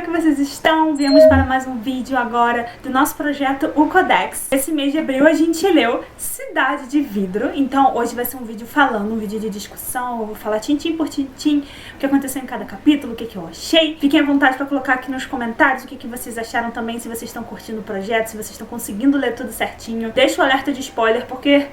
que vocês estão? Viemos para mais um vídeo agora do nosso projeto O Codex. Esse mês de abril a gente leu Cidade de Vidro, então hoje vai ser um vídeo falando, um vídeo de discussão. Eu vou falar tintim por tintim o que aconteceu em cada capítulo, o que eu achei. Fiquem à vontade para colocar aqui nos comentários o que vocês acharam também, se vocês estão curtindo o projeto, se vocês estão conseguindo ler tudo certinho. Deixa o alerta de spoiler, porque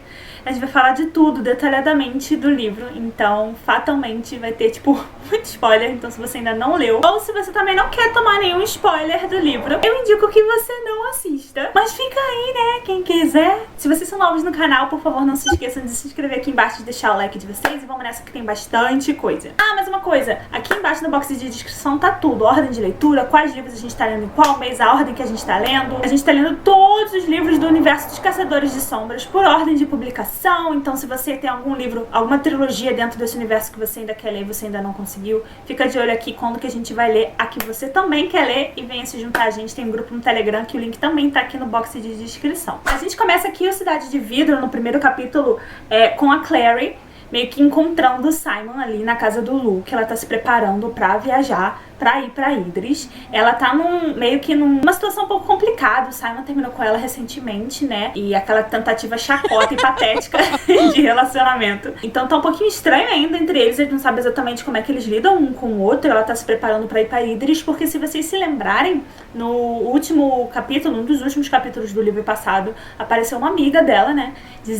a gente vai falar de tudo detalhadamente do livro, então fatalmente vai ter, tipo, muito spoiler. Então se você ainda não leu, ou se você também não quer tomar nenhum spoiler do livro, eu indico que você não assista. Mas fica aí, né, quem quiser. Se vocês são novos no canal, por favor, não se esqueçam de se inscrever aqui embaixo e deixar o like de vocês. E vamos nessa que tem bastante coisa. Ah, mas uma coisa, aqui embaixo no box de descrição tá tudo. Ordem de leitura, quais livros a gente tá lendo em qual mês, a ordem que a gente tá lendo. A gente tá lendo todos os livros do universo dos Caçadores de Sombras por ordem de publicação. Então se você tem algum livro, alguma trilogia dentro desse universo que você ainda quer ler e você ainda não conseguiu, fica de olho aqui quando que a gente vai ler a que você também quer ler e venha se juntar a gente. Tem um grupo no Telegram que o link também tá aqui no box de descrição. A gente começa aqui o Cidade de Vidro, no primeiro capítulo, com a Clary meio que encontrando o Simon ali na casa do Luke. Ela tá se preparando pra viajar, pra ir pra Idris. Ela tá meio que numa situação um pouco complicada. O Simon terminou com ela recentemente, né? E aquela tentativa chacota e patética de relacionamento. Então tá um pouquinho estranho ainda entre eles. Eles não sabem exatamente como é que eles lidam um com o outro. Ela tá se preparando pra ir pra Idris, porque se vocês se lembrarem, no último capítulo, um dos últimos capítulos do livro passado, apareceu uma amiga dela, né?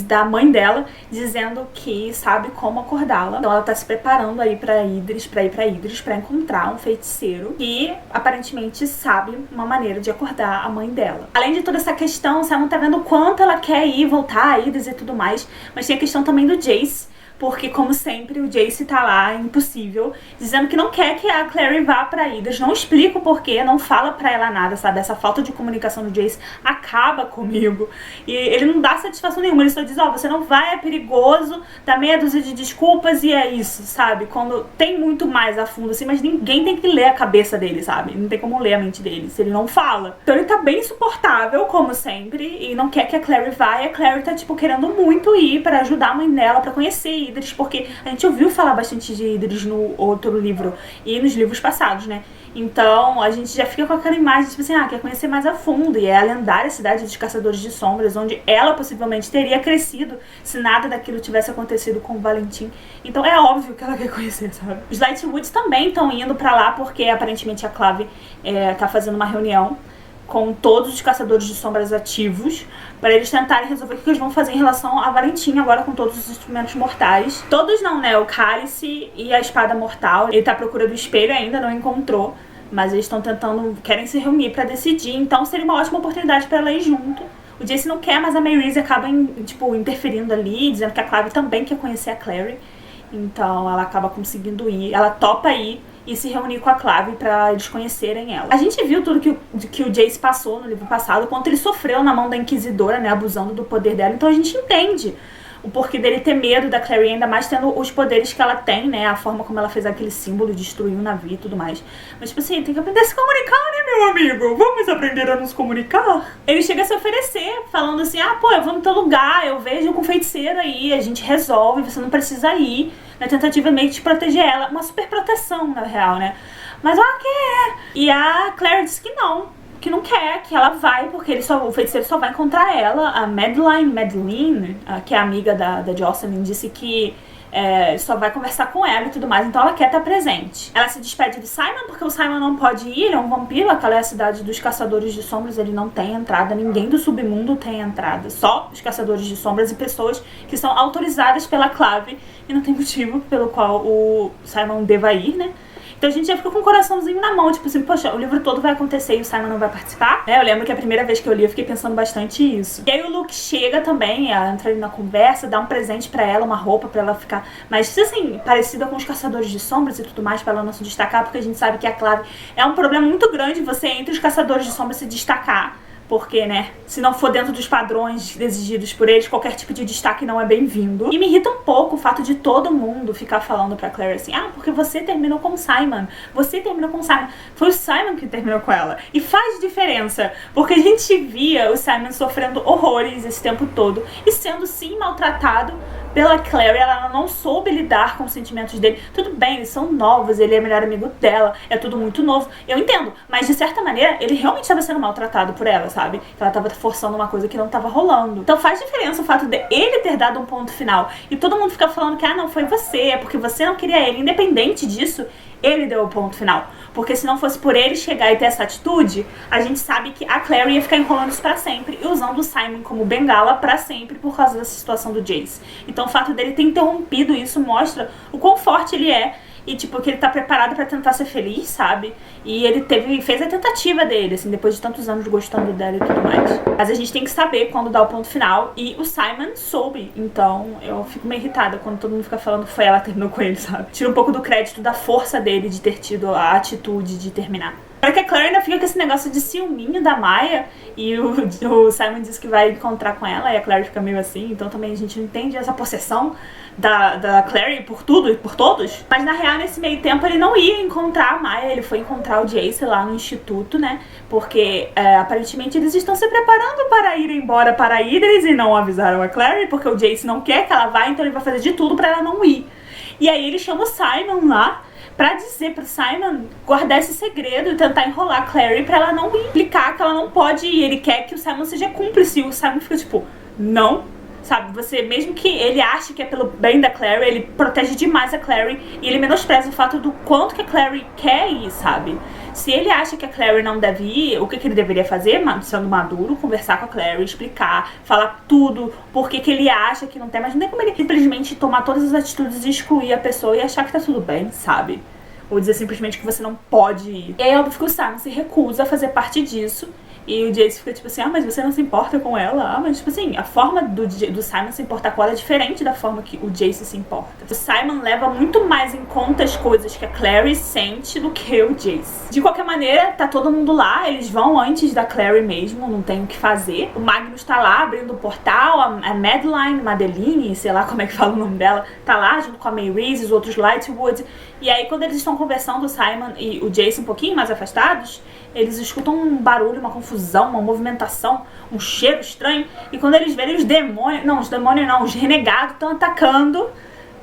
Da mãe dela, dizendo que sabe como acordá-la. Então ela tá se preparando aí pra Idris, pra ir pra Idris, pra encontrar um feiticeiro que aparentemente sabe uma maneira de acordar a mãe dela. Além de toda essa questão, Simon tá vendo o quanto ela quer ir, voltar a Idris e tudo mais, mas tem a questão também do Jace, porque, como sempre, o Jace tá lá, impossível, dizendo que não quer que a Clary vá pra Idris. Não explica o porquê, não fala pra ela nada, sabe? Essa falta de comunicação do Jace acaba comigo. E ele não dá satisfação nenhuma, ele só diz, ó, você não vai, é perigoso, dá meia dúzia de desculpas e é isso, sabe? Quando tem muito mais a fundo, assim, mas ninguém tem que ler a cabeça dele, sabe? Não tem como ler a mente dele, se ele não fala. Então ele tá bem insuportável, como sempre, e não quer que a Clary vá, e a Clary tá, tipo, querendo muito ir pra ajudar a mãe dela, pra conhecer Idris, porque a gente ouviu falar bastante de Idris no outro livro e nos livros passados, né? Então a gente já fica com aquela imagem, tipo assim, quer conhecer mais a fundo. E é a lendária cidade dos Caçadores de Sombras, onde ela possivelmente teria crescido se nada daquilo tivesse acontecido com o Valentim. Então é óbvio que ela quer conhecer, sabe? Os Lightwoods também estão indo pra lá, porque aparentemente a Clave tá fazendo uma reunião com todos os Caçadores de Sombras ativos, para eles tentarem resolver o que eles vão fazer em relação a Valentim agora com todos os instrumentos mortais. Todos não, né? O Cálice e a Espada Mortal. Ele tá à procura do espelho ainda, não encontrou, mas eles estão tentando, querem se reunir para decidir, então seria uma ótima oportunidade para ela ir junto. O Jace não quer, mas a Mairise acaba, tipo, interferindo ali, dizendo que a Clave também quer conhecer a Clary. Então ela acaba conseguindo ir, ela topa ir e se reunir com a Clave pra eles conhecerem ela. A gente viu tudo que o Jace passou no livro passado, quanto ele sofreu na mão da Inquisidora, né, abusando do poder dela. Então a gente entende o porquê dele ter medo da Clary, ainda mais tendo os poderes que ela tem, né, a forma como ela fez aquele símbolo, destruiu o navio e tudo mais. Mas, tipo assim, tem que aprender a se comunicar, né, meu amigo? Vamos aprender a nos comunicar? Ele chega a se oferecer, falando assim, pô, eu vou no teu lugar, eu vejo com feiticeiro aí, a gente resolve, você não precisa ir, na tentativa meio de proteger ela. Uma super proteção, na real, né? Mas ela quer. E a Clary disse que não quer, que ela vai, porque o feiticeiro só vai encontrar ela. A Madeline, que é amiga da Jocelyn, disse que só vai conversar com ela e tudo mais, então ela quer estar presente. Ela se despede do Simon, porque o Simon não pode ir, ele é um vampiro, aquela é a cidade dos Caçadores de Sombras, ele não tem entrada, ninguém do submundo tem entrada, só os Caçadores de Sombras e pessoas que são autorizadas pela Clave, e não tem motivo pelo qual o Simon deva ir, né? Então a gente já ficou com o coraçãozinho na mão, tipo assim, poxa, o livro todo vai acontecer e o Simon não vai participar? Eu lembro que a primeira vez que eu li, eu fiquei pensando bastante isso. E aí o Luke chega também, entra ali na conversa, dá um presente pra ela, uma roupa pra ela ficar mais, assim, parecida com os Caçadores de Sombras e tudo mais, pra ela não se destacar, porque a gente sabe que a Clave é um problema muito grande você entre os Caçadores de Sombras se destacar. Porque, né, se não for dentro dos padrões exigidos por eles, qualquer tipo de destaque não é bem-vindo. E me irrita um pouco o fato de todo mundo ficar falando pra Clary assim, porque você terminou com o Simon, você terminou com o Simon. Foi o Simon que terminou com ela. E faz diferença, porque a gente via o Simon sofrendo horrores esse tempo todo e sendo, sim, maltratado pela Clary, ela não soube lidar com os sentimentos dele. Tudo bem, eles são novos, ele é o melhor amigo dela, é tudo muito novo, eu entendo, mas de certa maneira ele realmente estava sendo maltratado por ela, sabe? Ela estava forçando uma coisa que não estava rolando. Então faz diferença o fato de ele ter dado um ponto final e todo mundo fica falando que não, foi você, é porque você não queria ele. Independente disso, ele deu o ponto final. Porque se não fosse por ele chegar e ter essa atitude, a gente sabe que a Clary ia ficar enrolando isso pra sempre e usando o Simon como bengala pra sempre por causa dessa situação do Jace. Então o fato dele ter interrompido isso mostra o quão forte ele é e, tipo, que ele tá preparado pra tentar ser feliz, sabe? E ele fez a tentativa dele, assim, depois de tantos anos gostando dela e tudo mais. Mas a gente tem que saber quando dá o ponto final. E o Simon soube. Então eu fico meio irritada quando todo mundo fica falando que foi ela que terminou com ele, sabe? Tira um pouco do crédito da força dele de ter tido a atitude de terminar. Para que a Clary ainda fica com esse negócio de ciúminho da Maya. E o Simon diz que vai encontrar com ela. E a Clary fica meio assim. Então também a gente não entende essa possessão da Clary por tudo e por todos. Mas na real, nesse meio tempo, ele não ia encontrar a Maya. Ele foi encontrar o Jace lá no instituto, né? Porque aparentemente eles estão se preparando para ir embora para Idris. E não avisaram a Clary. Porque o Jace não quer que ela vá. Então ele vai fazer de tudo para ela não ir. E aí ele chama o Simon lá pra dizer pro Simon guardar esse segredo e tentar enrolar a Clary pra ela não implicar que ela não pode ir. Ele quer que o Simon seja cúmplice. E o Simon fica tipo, não. Sabe, você, mesmo que ele ache que é pelo bem da Clary, ele protege demais a Clary e ele menospreza o fato do quanto que a Clary quer ir, sabe? Se ele acha que a Clary não deve ir, o que ele deveria fazer, sendo maduro, conversar com a Clary, explicar, falar tudo, por que ele acha que não tem, mas não tem como ele simplesmente tomar todas as atitudes e excluir a pessoa e achar que tá tudo bem, sabe? Ou dizer simplesmente que você não pode ir. E aí, óbvio que o Simon se recusa a fazer parte disso. E o Jace fica tipo assim, mas você não se importa com ela? Mas tipo assim, a forma do Simon se importar com ela é diferente da forma que o Jace se importa. O Simon leva muito mais em conta as coisas que a Clary sente do que o Jace. De qualquer maneira, tá todo mundo lá, eles vão antes da Clary mesmo, não tem o que fazer. O Magnus tá lá abrindo o portal, a Madeline, sei lá como é que fala o nome dela, tá lá junto com a Mayrise, os outros Lightwood. E aí quando eles estão conversando, o Simon e o Jace um pouquinho mais afastados, eles escutam um barulho, uma confusão, uma movimentação, um cheiro estranho. E quando eles verem os renegados estão atacando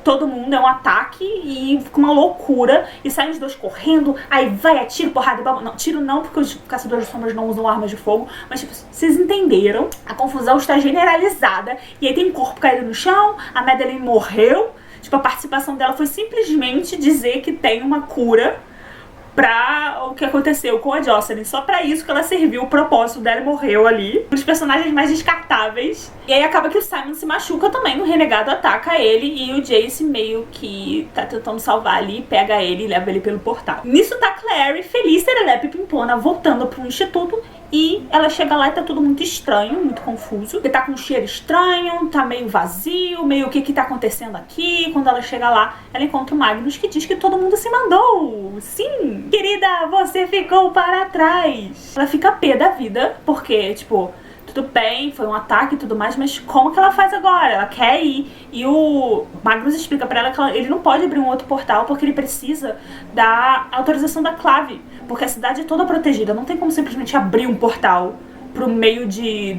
todo mundo, é um ataque e fica uma loucura. E saem os dois correndo, aí vai, tiro, porrada e bomba. Não, tiro não, porque os caçadores de sombras não usam armas de fogo. Mas tipo, vocês entenderam, a confusão está generalizada. E aí tem um corpo caído no chão, a Madeline morreu. Tipo, a participação dela foi simplesmente dizer que tem uma cura pra o que aconteceu com a Jocelyn. Só pra isso que ela serviu, o propósito dela e morreu ali. Um dos personagens mais descartáveis. E aí acaba que o Simon se machuca também, o renegado ataca ele e o Jace meio que tá tentando salvar ali, pega ele e leva ele pelo portal. Nisso tá Clary, feliz, serelepe, pimpona, voltando pro instituto. E ela chega lá e tá tudo muito estranho, muito confuso. Porque tá com um cheiro estranho, tá meio vazio, meio o que tá acontecendo aqui. Quando ela chega lá, ela encontra o Magnus que diz que todo mundo se mandou. Sim, querida, você ficou para trás. Ela fica pé da vida, porque, tipo, tudo bem, foi um ataque e tudo mais, mas como que ela faz agora? Ela quer ir. E o Magnus explica pra ela que ele não pode abrir um outro portal porque ele precisa da autorização da Clave. Porque a cidade é toda protegida, não tem como simplesmente abrir um portal pro meio de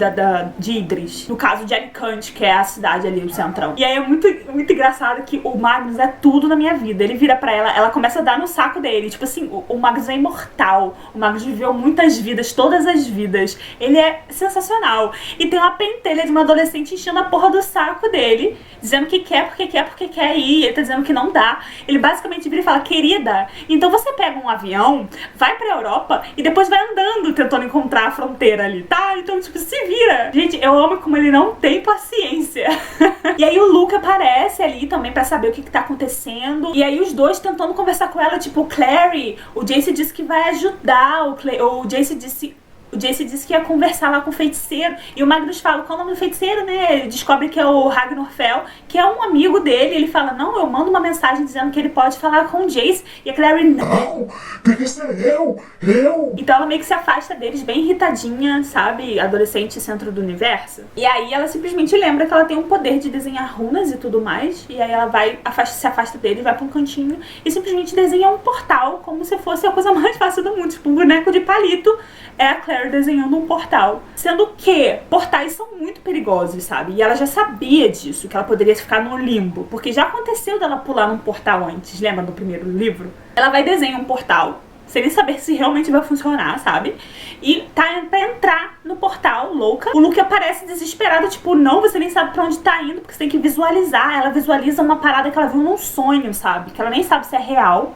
Idris. No caso de Alicante, que é a cidade ali, o centrão. E aí é muito engraçado que o Magnus é tudo na minha vida. Ele vira pra ela começa a dar no saco dele. Tipo assim, o Magnus é imortal. O Magnus viveu muitas vidas, todas as vidas. Ele é sensacional. E tem uma pentelha de uma adolescente enchendo a porra do saco dele, dizendo que quer, porque quer ir. Ele tá dizendo que não dá. Ele basicamente vira e fala, querida, então você pega um avião, vai pra Europa e depois vai andando tentando encontrar a fronteira ali, tá? Então, tipo, se vira. Gente, eu amo como ele não tem paciência. E aí o Luke aparece ali também pra saber o que tá acontecendo. E aí os dois tentando conversar com ela, tipo, Clary, o Jace disse que vai ajudar, o Jace disse que ia conversar lá com o feiticeiro. E o Magnus fala, qual é o nome do feiticeiro, né? Ele descobre que é o Ragnar Fell, que é um amigo dele. Ele fala, não, eu mando uma mensagem dizendo que ele pode falar com o Jace. E a Clary, não, tem que ser eu. Então ela meio que se afasta deles, bem irritadinha, sabe? Adolescente centro do universo. E aí ela simplesmente lembra que ela tem um poder de desenhar runas e tudo mais. E aí ela vai, se afasta dele, vai pra um cantinho e simplesmente desenha um portal, como se fosse a coisa mais fácil do mundo. Tipo, um boneco de palito. É a Clary Claire desenhando um portal. Sendo que portais são muito perigosos, sabe? E ela já sabia disso, que ela poderia ficar no limbo. Porque já aconteceu dela pular num portal antes, lembra do primeiro livro? Ela vai desenhar um portal, sem nem saber se realmente vai funcionar, sabe? E tá pra entrar no portal, louca. O Luke aparece desesperado, tipo, não, você nem sabe pra onde tá indo, porque você tem que visualizar. Ela visualiza uma parada que ela viu num sonho, sabe? Que ela nem sabe se é real.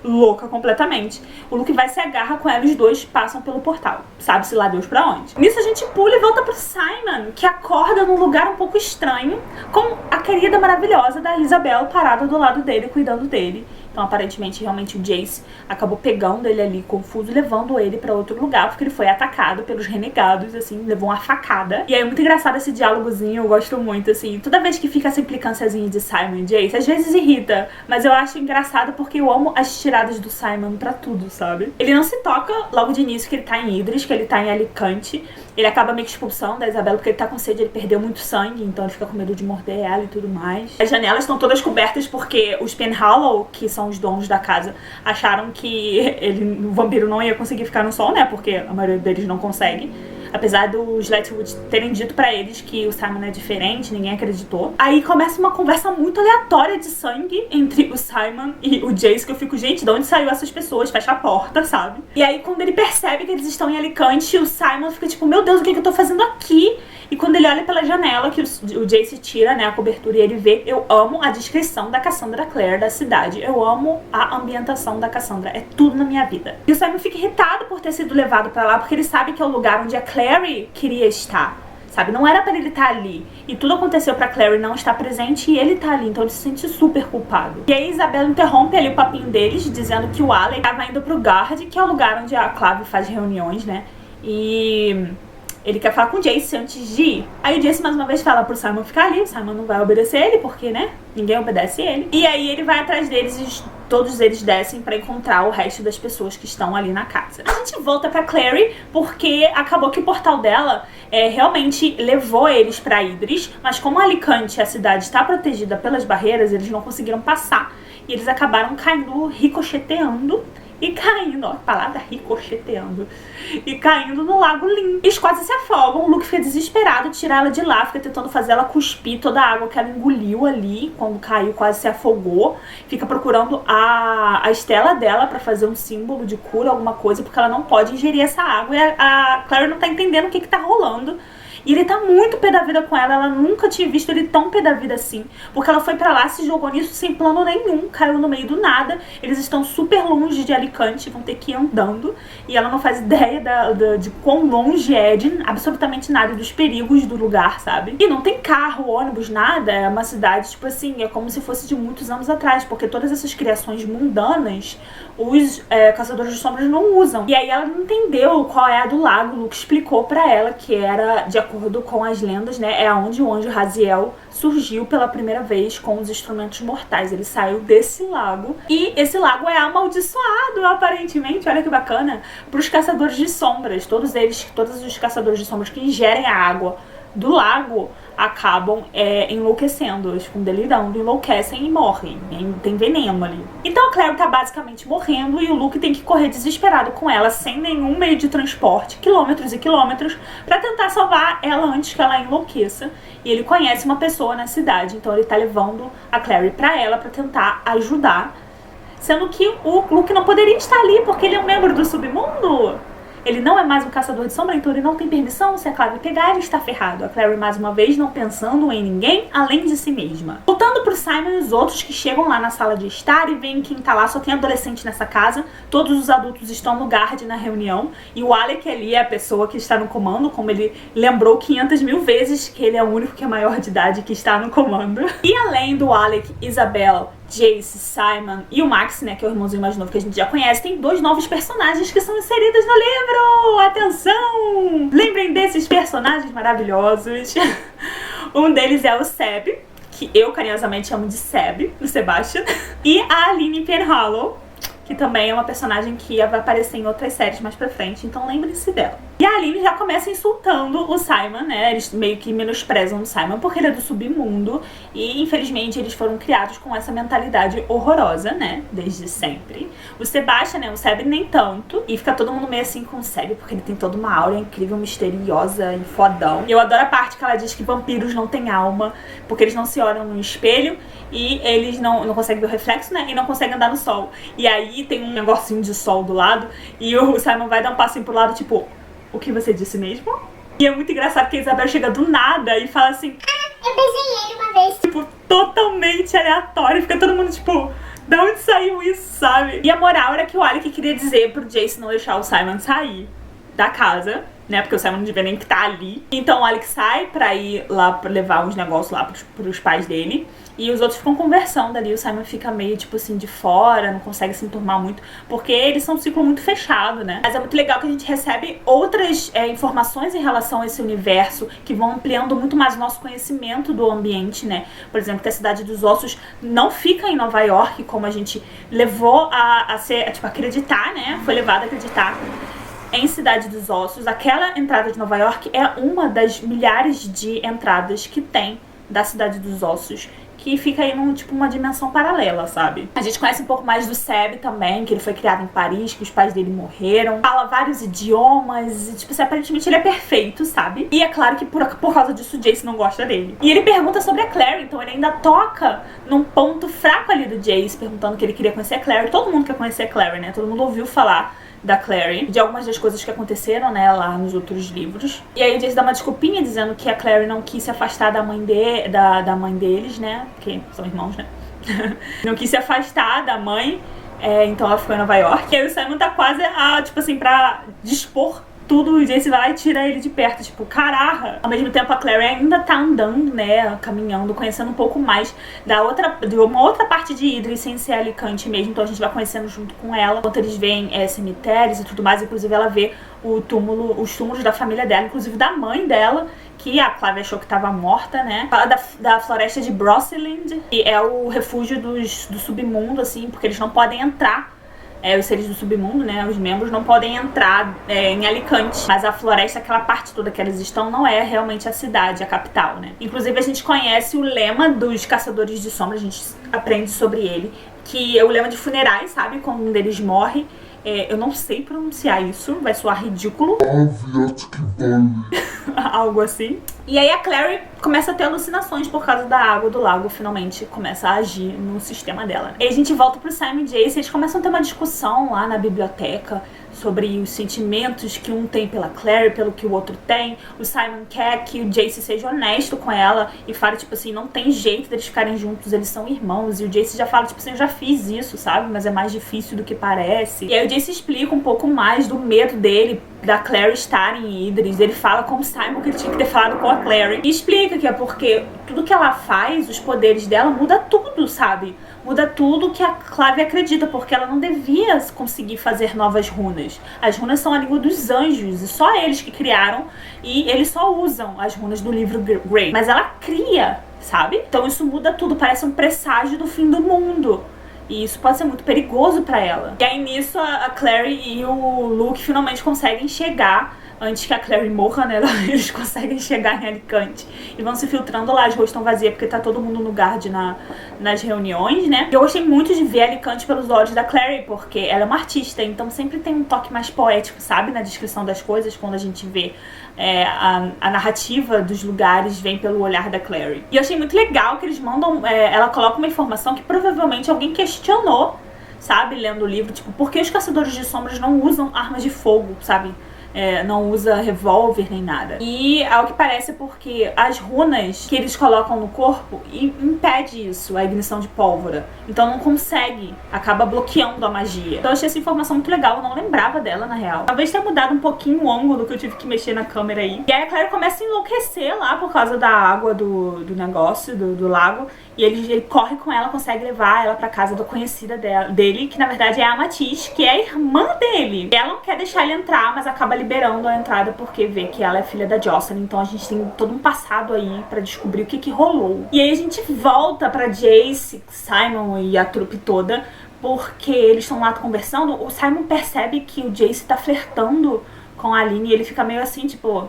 Louca completamente. O Luke vai, se agarra com ela e os dois passam pelo portal. Sabe-se lá Deus pra onde. Nisso a gente pula e volta pro Simon, que acorda num lugar um pouco estranho, com a querida maravilhosa da Isabel parada do lado dele, cuidando dele. Então, aparentemente, realmente o Jace acabou pegando ele ali, confuso, e levando ele pra outro lugar, porque ele foi atacado pelos renegados, assim, levou uma facada. E aí é muito engraçado esse diálogozinho, eu gosto muito, assim. Toda vez que fica essa implicânciazinha de Simon e Jace, às vezes irrita, mas eu acho engraçado porque eu amo as tiradas do Simon pra tudo, sabe? Ele não se toca logo de início que ele tá em Idris, que ele tá em Alicante. Ele acaba meio que expulsando a Isabela porque ele tá com sede, ele perdeu muito sangue, então ele fica com medo de morder ela e tudo mais. As janelas estão todas cobertas porque os Penhallow, que são os donos da casa, acharam que o vampiro não ia conseguir ficar no sol, né? Porque a maioria deles não consegue. Apesar dos Letterwood terem dito pra eles que o Simon é diferente, ninguém acreditou. Aí começa uma conversa muito aleatória de sangue entre o Simon e o Jace, que eu fico, gente, de onde saiu essas pessoas? Fecha a porta, sabe? E aí quando ele percebe que eles estão em Alicante, o Simon fica tipo, meu Deus, o que eu tô fazendo aqui? E quando ele olha pela janela, que o Jace tira, né, a cobertura e ele vê, eu amo a descrição da Cassandra Clare da cidade. Eu amo a ambientação da Cassandra. É tudo na minha vida. E o Simon fica irritado por ter sido levado pra lá, porque ele sabe que é o lugar onde a Clary queria estar. Sabe? Não era pra ele estar ali. E tudo aconteceu pra Clary não estar presente e ele tá ali. Então ele se sente super culpado. E aí Isabela interrompe ali o papinho deles, dizendo que o Alec tava indo pro Guard, que é o lugar onde a Clave faz reuniões, né? E ele quer falar com o Jace antes de ir. Aí o Jace mais uma vez fala pro Simon ficar ali. O Simon não vai obedecer ele, porque, né? Ninguém obedece ele. E aí ele vai atrás deles e todos eles descem pra encontrar o resto das pessoas que estão ali na casa. A gente volta pra Clary, porque acabou que o portal dela realmente levou eles pra Idris. Mas como Alicante, a cidade, está protegida pelas barreiras, eles não conseguiram passar. E eles acabaram caindo, ricocheteando. E caindo, ó, a palavra ricocheteando. E caindo no Lago Lim. Eles quase se afogam. O Luke fica desesperado, tira ela de lá, fica tentando fazer ela cuspir toda a água que ela engoliu ali. Quando caiu, quase se afogou. Fica procurando a estela dela pra fazer um símbolo de cura, alguma coisa, porque ela não pode ingerir essa água. E a Clary não tá entendendo o que tá rolando. E ele tá muito pé da vida com ela. Ela nunca tinha visto ele tão pé da vida assim. Porque ela foi pra lá, se jogou nisso sem plano nenhum. Caiu no meio do nada. Eles estão super longe de Alicante. Vão ter que ir andando. E ela não faz ideia de quão longe é de absolutamente nada. Dos perigos do lugar, sabe? E não tem carro, ônibus, nada. É uma cidade, tipo assim, é como se fosse de muitos anos atrás. Porque todas essas criações mundanas, os Caçadores de Sombras não usam. E aí ela não entendeu qual é a do lago. O Luke explicou pra ela que era, de acordo com as lendas, né, é onde o anjo Raziel surgiu pela primeira vez com os instrumentos mortais. Ele saiu desse lago. E esse lago é amaldiçoado, aparentemente, olha que bacana, para os caçadores de sombras. Todos os caçadores de sombras que ingerem a água do lago acabam enlouquecendo, eles ficam delirando, enlouquecem e morrem. Tem veneno ali. Então a Clary tá basicamente morrendo e o Luke tem que correr desesperado com ela, sem nenhum meio de transporte, quilômetros e quilômetros, pra tentar salvar ela antes que ela enlouqueça. E ele conhece uma pessoa na cidade, então ele tá levando a Clary pra ela pra tentar ajudar. Sendo que o Luke não poderia estar ali, porque ele é um membro do submundo. Ele não é mais um caçador de sombra, então ele não tem permissão. Se a Clary pegar, ele está ferrado. A Clary, mais uma vez, não pensando em ninguém além de si mesma. Voltando pro Simon e os outros que chegam lá na sala de estar e veem quem tá lá. Só tem adolescente nessa casa. Todos os adultos estão no guard na reunião. E o Alec ali é a pessoa que está no comando, como ele lembrou 500 mil vezes que ele é o único que é maior de idade que está no comando. E além do Alec, Isabel, Jace, Simon e o Max, né, que é o irmãozinho mais novo que a gente já conhece, tem 2 novos personagens que são inseridos no livro! Atenção! Lembrem desses personagens maravilhosos. Um deles é o Seb, que eu carinhosamente chamo de Seb, o Sebastian. E a Aline Penhallow, que também é uma personagem que vai aparecer em outras séries mais pra frente, então lembrem-se dela. E a Aline já começa insultando o Simon, né? Eles meio que menosprezam o Simon porque ele é do submundo e, infelizmente, eles foram criados com essa mentalidade horrorosa, né? Desde sempre. O Sebastian, né? O Seb nem tanto. E fica todo mundo meio assim com o Seb porque ele tem toda uma aura incrível, misteriosa e fodão. E eu adoro a parte que ela diz que vampiros não têm alma porque eles não se olham no espelho e eles não conseguem ver o reflexo, né? E não conseguem andar no sol. E aí tem um negocinho de sol do lado e o Simon vai dar um passinho pro lado, tipo... O que você disse mesmo? E é muito engraçado que a Isabel chega do nada e fala assim... Eu beijei ele uma vez. Tipo, totalmente aleatório. Fica todo mundo tipo... Da onde saiu isso, sabe? E a moral era que o Alec queria dizer pro Jace não deixar o Simon sair da casa, né? Porque o Simon não devia nem estar ali. Então o Alec sai pra ir lá, pra levar uns negócios lá pros pais dele. E os outros ficam conversando ali, o Simon fica meio, tipo assim, de fora, não consegue se enturmar muito, porque eles são um ciclo muito fechado, né? Mas é muito legal que a gente recebe outras informações em relação a esse universo, que vão ampliando muito mais o nosso conhecimento do ambiente, né? Por exemplo, que a Cidade dos Ossos não fica em Nova York, como a gente levou a ser, tipo, acreditar, né? Foi levado a acreditar. Em Cidade dos Ossos, aquela entrada de Nova York é uma das milhares de entradas que tem da Cidade dos Ossos, que fica aí num, tipo, uma dimensão paralela, sabe? A gente conhece um pouco mais do Seb também, que ele foi criado em Paris, que os pais dele morreram. Fala vários idiomas, e, tipo assim, aparentemente ele é perfeito, sabe? E é claro que por causa disso o Jace não gosta dele. E ele pergunta sobre a Clary, então ele ainda toca num ponto fraco ali do Jace, perguntando que ele queria conhecer a Clary. Todo mundo quer conhecer a Clary, né? Todo mundo ouviu falar da Clary, de algumas das coisas que aconteceram, né, lá nos outros livros. E aí o Jace dá uma desculpinha dizendo que a Clary não quis se afastar da mãe, da mãe deles, né, porque são irmãos, né. Não quis se afastar da mãe, então ela ficou em Nova York. E aí o Simon tá quase, tipo assim, pra dispor tudo, o Jace vai lá e tira ele de perto, tipo, caraca. Ao mesmo tempo a Clary ainda tá andando, né, caminhando, conhecendo um pouco mais de uma outra parte de Idris, sem ser Alicante mesmo, então a gente vai conhecendo junto com ela, enquanto eles veem cemitérios e tudo mais, inclusive ela vê os túmulos da família dela, inclusive da mãe dela, que a Clave achou que tava morta, né. Fala da floresta de Brocelind, que é o refúgio do submundo, assim, porque eles não podem entrar. Os seres do submundo, né, os membros não podem entrar em Alicante, mas a floresta, aquela parte toda que eles estão, não é realmente a cidade, a capital, né. Inclusive a gente conhece o lema dos Caçadores de Sombras, a gente aprende sobre ele, que é o lema de funerais, sabe, quando um deles morre. Eu não sei pronunciar isso, vai soar ridículo. Algo assim. E aí a Clary começa a ter alucinações por causa da água do lago, finalmente começa a agir no sistema dela. E a gente volta pro Simon e Jace, eles começam a ter uma discussão lá na biblioteca sobre os sentimentos que um tem pela Clary, pelo que o outro tem. O Simon quer que o Jace seja honesto com ela e fala, tipo assim, não tem jeito deles ficarem juntos, eles são irmãos. E o Jace já fala, tipo assim, eu já fiz isso, sabe? Mas é mais difícil do que parece. E aí o Jace explica um pouco mais do medo dele da Clary estar em Idris. Ele fala com o Simon que ele tinha que ter falado com a Clary. E explica que é porque tudo que ela faz, os poderes dela, muda tudo, sabe? Muda tudo que a Clave acredita, porque ela não devia conseguir fazer novas runas. As runas são a língua dos anjos, e só eles que criaram, e eles só usam as runas do livro Grey. Mas ela cria, sabe? Então isso muda tudo, parece um presságio do fim do mundo. E isso pode ser muito perigoso pra ela. E aí nisso a Clary e o Luke finalmente conseguem chegar, antes que a Clary morra, né, eles conseguem chegar em Alicante e vão se filtrando lá, as ruas estão vazias porque tá todo mundo no guard nas reuniões, né. Eu gostei muito de ver Alicante pelos olhos da Clary, porque ela é uma artista, então sempre tem um toque mais poético, sabe, na descrição das coisas, quando a gente vê a narrativa dos lugares vem pelo olhar da Clary. E eu achei muito legal que eles mandam, ela coloca uma informação que provavelmente alguém questionou, sabe, lendo o livro, tipo, por que os Caçadores de Sombras não usam armas de fogo, sabe? Não usa revólver nem nada. E ao que parece porque as runas que eles colocam no corpo impede isso, a ignição de pólvora. Então não consegue, acaba bloqueando a magia. Então eu achei essa informação muito legal, eu não lembrava dela na real. Talvez tenha mudado um pouquinho o ângulo que eu tive que mexer na câmera aí. E aí a Clary começa a enlouquecer lá por causa da água do negócio, do lago. E ele corre com ela, consegue levar ela pra casa da conhecida dele, que na verdade é a Matisse, que é a irmã dele. Ela não quer deixar ele entrar, mas acaba liberando a entrada porque vê que ela é filha da Jocelyn. Então a gente tem todo um passado aí pra descobrir o que rolou. E aí a gente volta pra Jace, Simon e a trupe toda, porque eles estão lá conversando, o Simon percebe que o Jace tá flertando com a Aline e ele fica meio assim, tipo,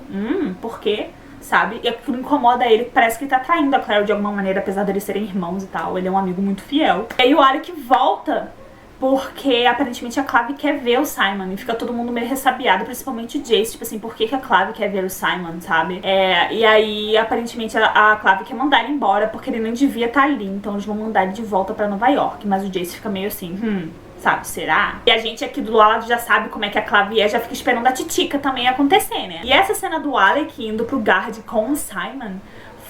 por quê? Sabe? E aquilo incomoda ele, parece que ele tá traindo a Clary de alguma maneira, apesar deles serem irmãos e tal. Ele é um amigo muito fiel. E aí o Alec volta porque aparentemente a Clave quer ver o Simon. E fica todo mundo meio ressabiado, principalmente o Jace. Tipo assim, por que a Clave quer ver o Simon, sabe? E aí aparentemente a Clave quer mandar ele embora porque ele nem devia estar ali. Então eles vão mandar ele de volta pra Nova York. Mas o Jace fica meio assim, sabe, será? E a gente aqui do lado já sabe como é que a Clave é, já fica esperando a titica também acontecer, né? E essa cena do Alec indo pro guard com o Simon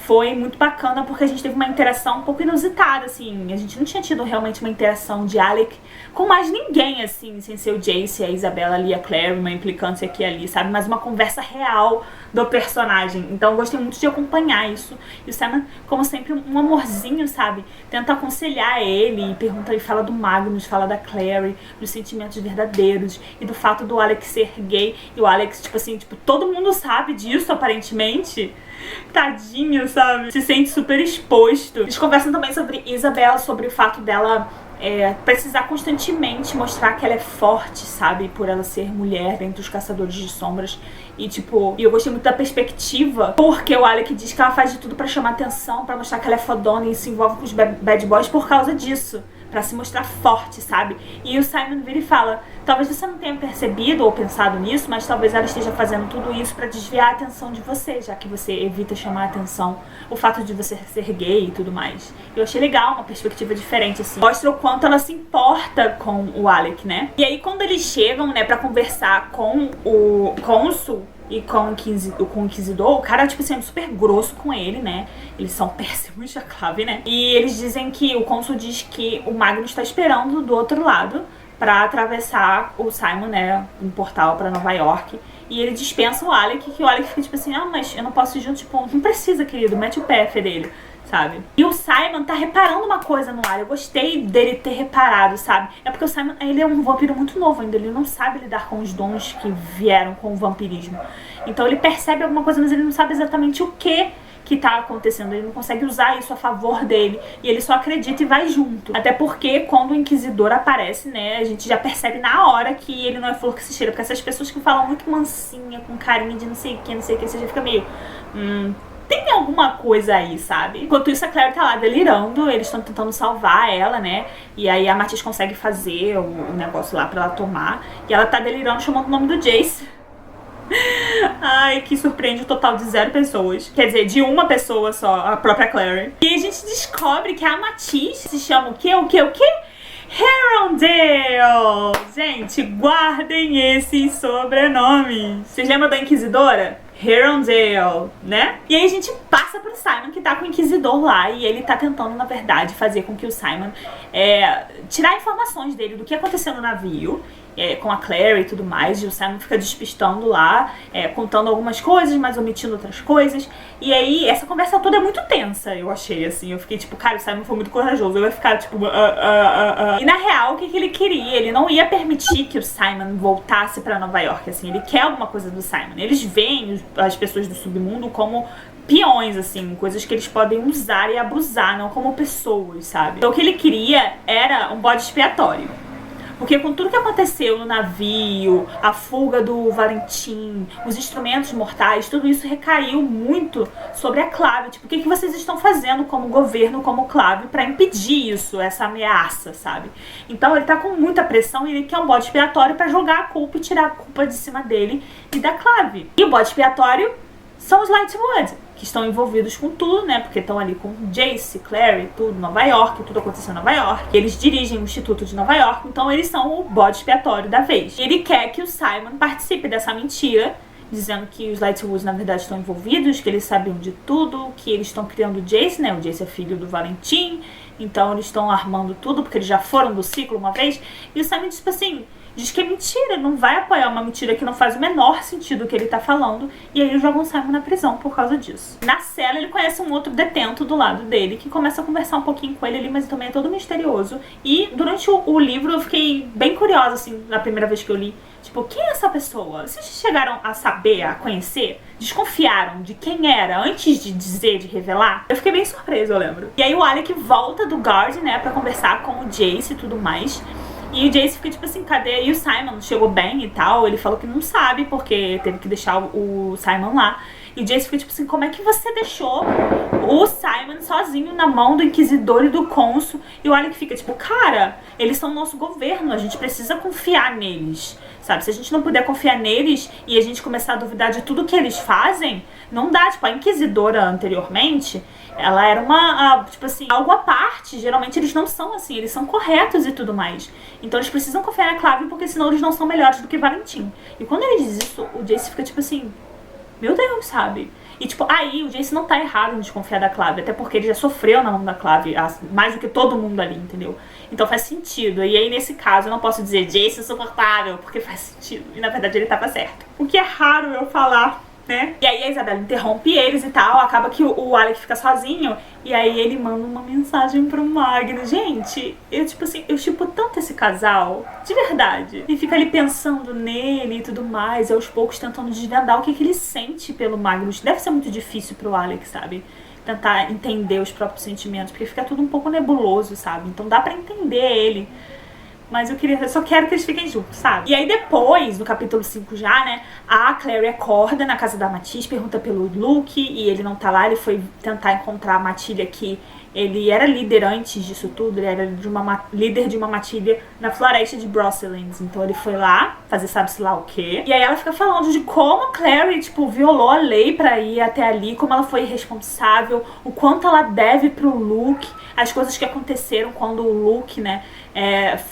foi muito bacana porque a gente teve uma interação um pouco inusitada, assim. A gente não tinha tido realmente uma interação de Alec com mais ninguém, assim, sem ser o Jace, a Isabela ali, a Clary, uma implicância aqui e ali, sabe? Mas uma conversa real do personagem. Então eu gostei muito de acompanhar isso. E o Simon, como sempre, um amorzinho, sabe? Tenta aconselhar ele, pergunta e fala do Magnus, fala da Clary, dos sentimentos verdadeiros e do fato do Alex ser gay. E o Alex, tipo assim, todo mundo sabe disso, aparentemente. Tadinho, sabe? Se sente super exposto. Eles conversam também sobre Isabela, sobre o fato dela precisar constantemente mostrar que ela é forte, sabe? Por ela ser mulher dentre os caçadores de sombras. E eu gostei muito da perspectiva, porque o Alec diz que ela faz de tudo pra chamar atenção, pra mostrar que ela é fodona e se envolve com os bad boys por causa disso. Pra se mostrar forte, sabe? E o Simon vira e fala, talvez você não tenha percebido ou pensado nisso, mas talvez ela esteja fazendo tudo isso pra desviar a atenção de você, já que você evita chamar a atenção, o fato de você ser gay e tudo mais. Eu achei legal, uma perspectiva diferente, assim. Mostra o quanto ela se importa com o Alec, né? E aí quando eles chegam, né, pra conversar com o cônsul e com o Inquisidor, o cara, tipo, sendo super grosso com ele, né? Eles são péssimos, a Clave, né? E eles dizem que o cônsul diz que o Magnus tá esperando do outro lado pra atravessar o Simon, né? Um portal pra Nova York. E ele dispensa o Alec, que o Alec fica tipo assim, mas eu não posso ir junto, tipo, não precisa, querido, mete o pé, dele, sabe? E o Simon tá reparando uma coisa no ar, eu gostei dele ter reparado, sabe? É porque o Simon, ele é um vampiro muito novo ainda, ele não sabe lidar com os dons que vieram com o vampirismo. Então ele percebe alguma coisa, mas ele não sabe exatamente o que tá acontecendo, ele não consegue usar isso a favor dele, e ele só acredita e vai junto. Até porque quando o Inquisidor aparece, né, a gente já percebe na hora que ele não é flor que se cheira, porque essas pessoas que falam muito mansinha, com carinho de não sei o que, você já fica meio, tem alguma coisa aí, sabe? Enquanto isso, a Clary tá lá delirando, eles estão tentando salvar ela, né? E aí a Matisse consegue fazer o negócio lá pra ela tomar, e ela tá delirando chamando o nome do Jace. Ai, que surpreende o total de 0 pessoas. Quer dizer, de uma pessoa só, a própria Clary. E a gente descobre que a Matisse se chama o quê? Herondale! Gente, guardem esses sobrenomes. Vocês lembram da Inquisidora? Herondale, né? E aí a gente passa pro Simon, que tá com o Inquisidor lá, e ele tá tentando, na verdade, fazer com que o Simon tirar informações dele do que aconteceu no navio, com a Clary e tudo mais, e o Simon fica despistando lá, contando algumas coisas, mas omitindo outras coisas. E aí, essa conversa toda é muito tensa, eu achei, assim. Eu fiquei tipo, cara, o Simon foi muito corajoso. Eu ia ficar tipo, E na real, o que ele queria? Ele não ia permitir que o Simon voltasse pra Nova York, assim. Ele quer alguma coisa do Simon. Eles veem as pessoas do submundo como peões, assim, coisas que eles podem usar e abusar, não como pessoas, sabe? Então o que ele queria era um bode expiatório. Porque com tudo que aconteceu no navio, a fuga do Valentim, os instrumentos mortais, tudo isso recaiu muito sobre a Clave. Tipo, o que vocês estão fazendo como governo, como Clave, pra impedir isso, essa ameaça, sabe? Então ele tá com muita pressão e ele quer um bode expiatório pra jogar a culpa e tirar a culpa de cima dele e da Clave. E o bode expiatório são os Lightwood, que estão envolvidos com tudo, né? Porque estão ali com Jace, Clary, tudo, Nova York, tudo aconteceu em Nova York. Eles dirigem o Instituto de Nova York, então eles são o bode expiatório da vez. Ele quer que o Simon participe dessa mentira, dizendo que os Lightwood na verdade estão envolvidos, que eles sabiam de tudo, que eles estão criando o Jace, né? O Jace é filho do Valentim, então eles estão armando tudo, porque eles já foram do ciclo uma vez. E o Simon, tipo assim, diz que é mentira, não vai apoiar uma mentira que não faz o menor sentido o que ele tá falando. E aí eles jogam o Simon na prisão por causa disso. Na cela ele conhece um outro detento do lado dele, que começa a conversar um pouquinho com ele ali, mas também é todo misterioso. E durante o livro eu fiquei bem curiosa, assim, na primeira vez que eu li. Tipo, quem é essa pessoa? Vocês chegaram a saber, a conhecer? Desconfiaram de quem era antes de dizer, de revelar? Eu fiquei bem surpresa, eu lembro. E aí o Alec volta do guard, né, pra conversar com o Jace e tudo mais. E o Jace fica tipo assim, cadê? E o Simon chegou bem e tal, ele falou que não sabe porque teve que deixar o Simon lá. E o Jace fica tipo assim, como é que você deixou o Simon sozinho na mão do Inquisidor e do Cônsul? E o Alec fica tipo, cara, eles são o nosso governo, a gente precisa confiar neles, sabe? Se a gente não puder confiar neles e a gente começar a duvidar de tudo que eles fazem, não dá. Tipo, a Inquisidora anteriormente, ela era tipo assim, algo à parte. Geralmente eles não são assim, eles são corretos e tudo mais. Então eles precisam confiar na Clave, porque senão eles não são melhores do que Valentim. E quando ele diz isso, o Jace fica tipo assim, meu Deus, sabe? E tipo, aí o Jace não tá errado em desconfiar da Clave, até porque ele já sofreu na mão da Clave mais do que todo mundo ali, entendeu? Então faz sentido. E aí nesse caso eu não posso dizer Jace insuportável, porque faz sentido. E na verdade ele tava certo. O que é raro eu falar, né? E aí a Isabela interrompe eles e tal, acaba que o Alec fica sozinho, e aí ele manda uma mensagem pro Magno. Gente, eu tipo assim, eu tipo tanto esse casal, de verdade. E fica ali pensando nele e tudo mais, e aos poucos tentando desvendar o que ele sente pelo Magno. Deve ser muito difícil pro Alec, sabe? Tentar entender os próprios sentimentos, porque fica tudo um pouco nebuloso, sabe? Então dá pra entender ele. Mas eu só quero que eles fiquem juntos, sabe? E aí depois, no capítulo 5 já, né, a Clary acorda na casa da Matisse, pergunta pelo Luke, e ele não tá lá, ele foi tentar encontrar a matilha que ele era líder antes disso tudo, ele era líder de uma matilha na floresta de Broceliande. Então ele foi lá fazer sabe-se lá o quê. E aí ela fica falando de como a Clary, tipo, violou a lei pra ir até ali, como ela foi irresponsável, o quanto ela deve pro Luke, as coisas que aconteceram quando o Luke, né,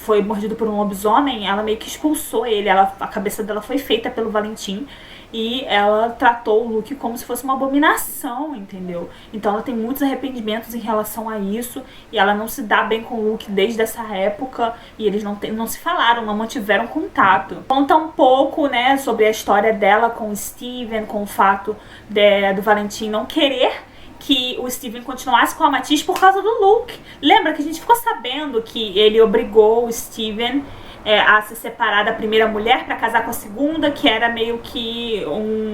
foi mordido por um lobisomem. Ela meio que expulsou ele, a cabeça dela foi feita pelo Valentim. E ela tratou o Luke como se fosse uma abominação, entendeu? Então ela tem muitos arrependimentos em relação a isso. E ela não se dá bem com o Luke desde essa época. E eles não se falaram, não mantiveram contato. Conta um pouco, né, sobre a história dela com o Steven, com o fato do Valentim não querer que o Steven continuasse com a Matisse por causa do Luke. Lembra que a gente ficou sabendo que ele obrigou o Steven a se separar da primeira mulher pra casar com a segunda, que era meio que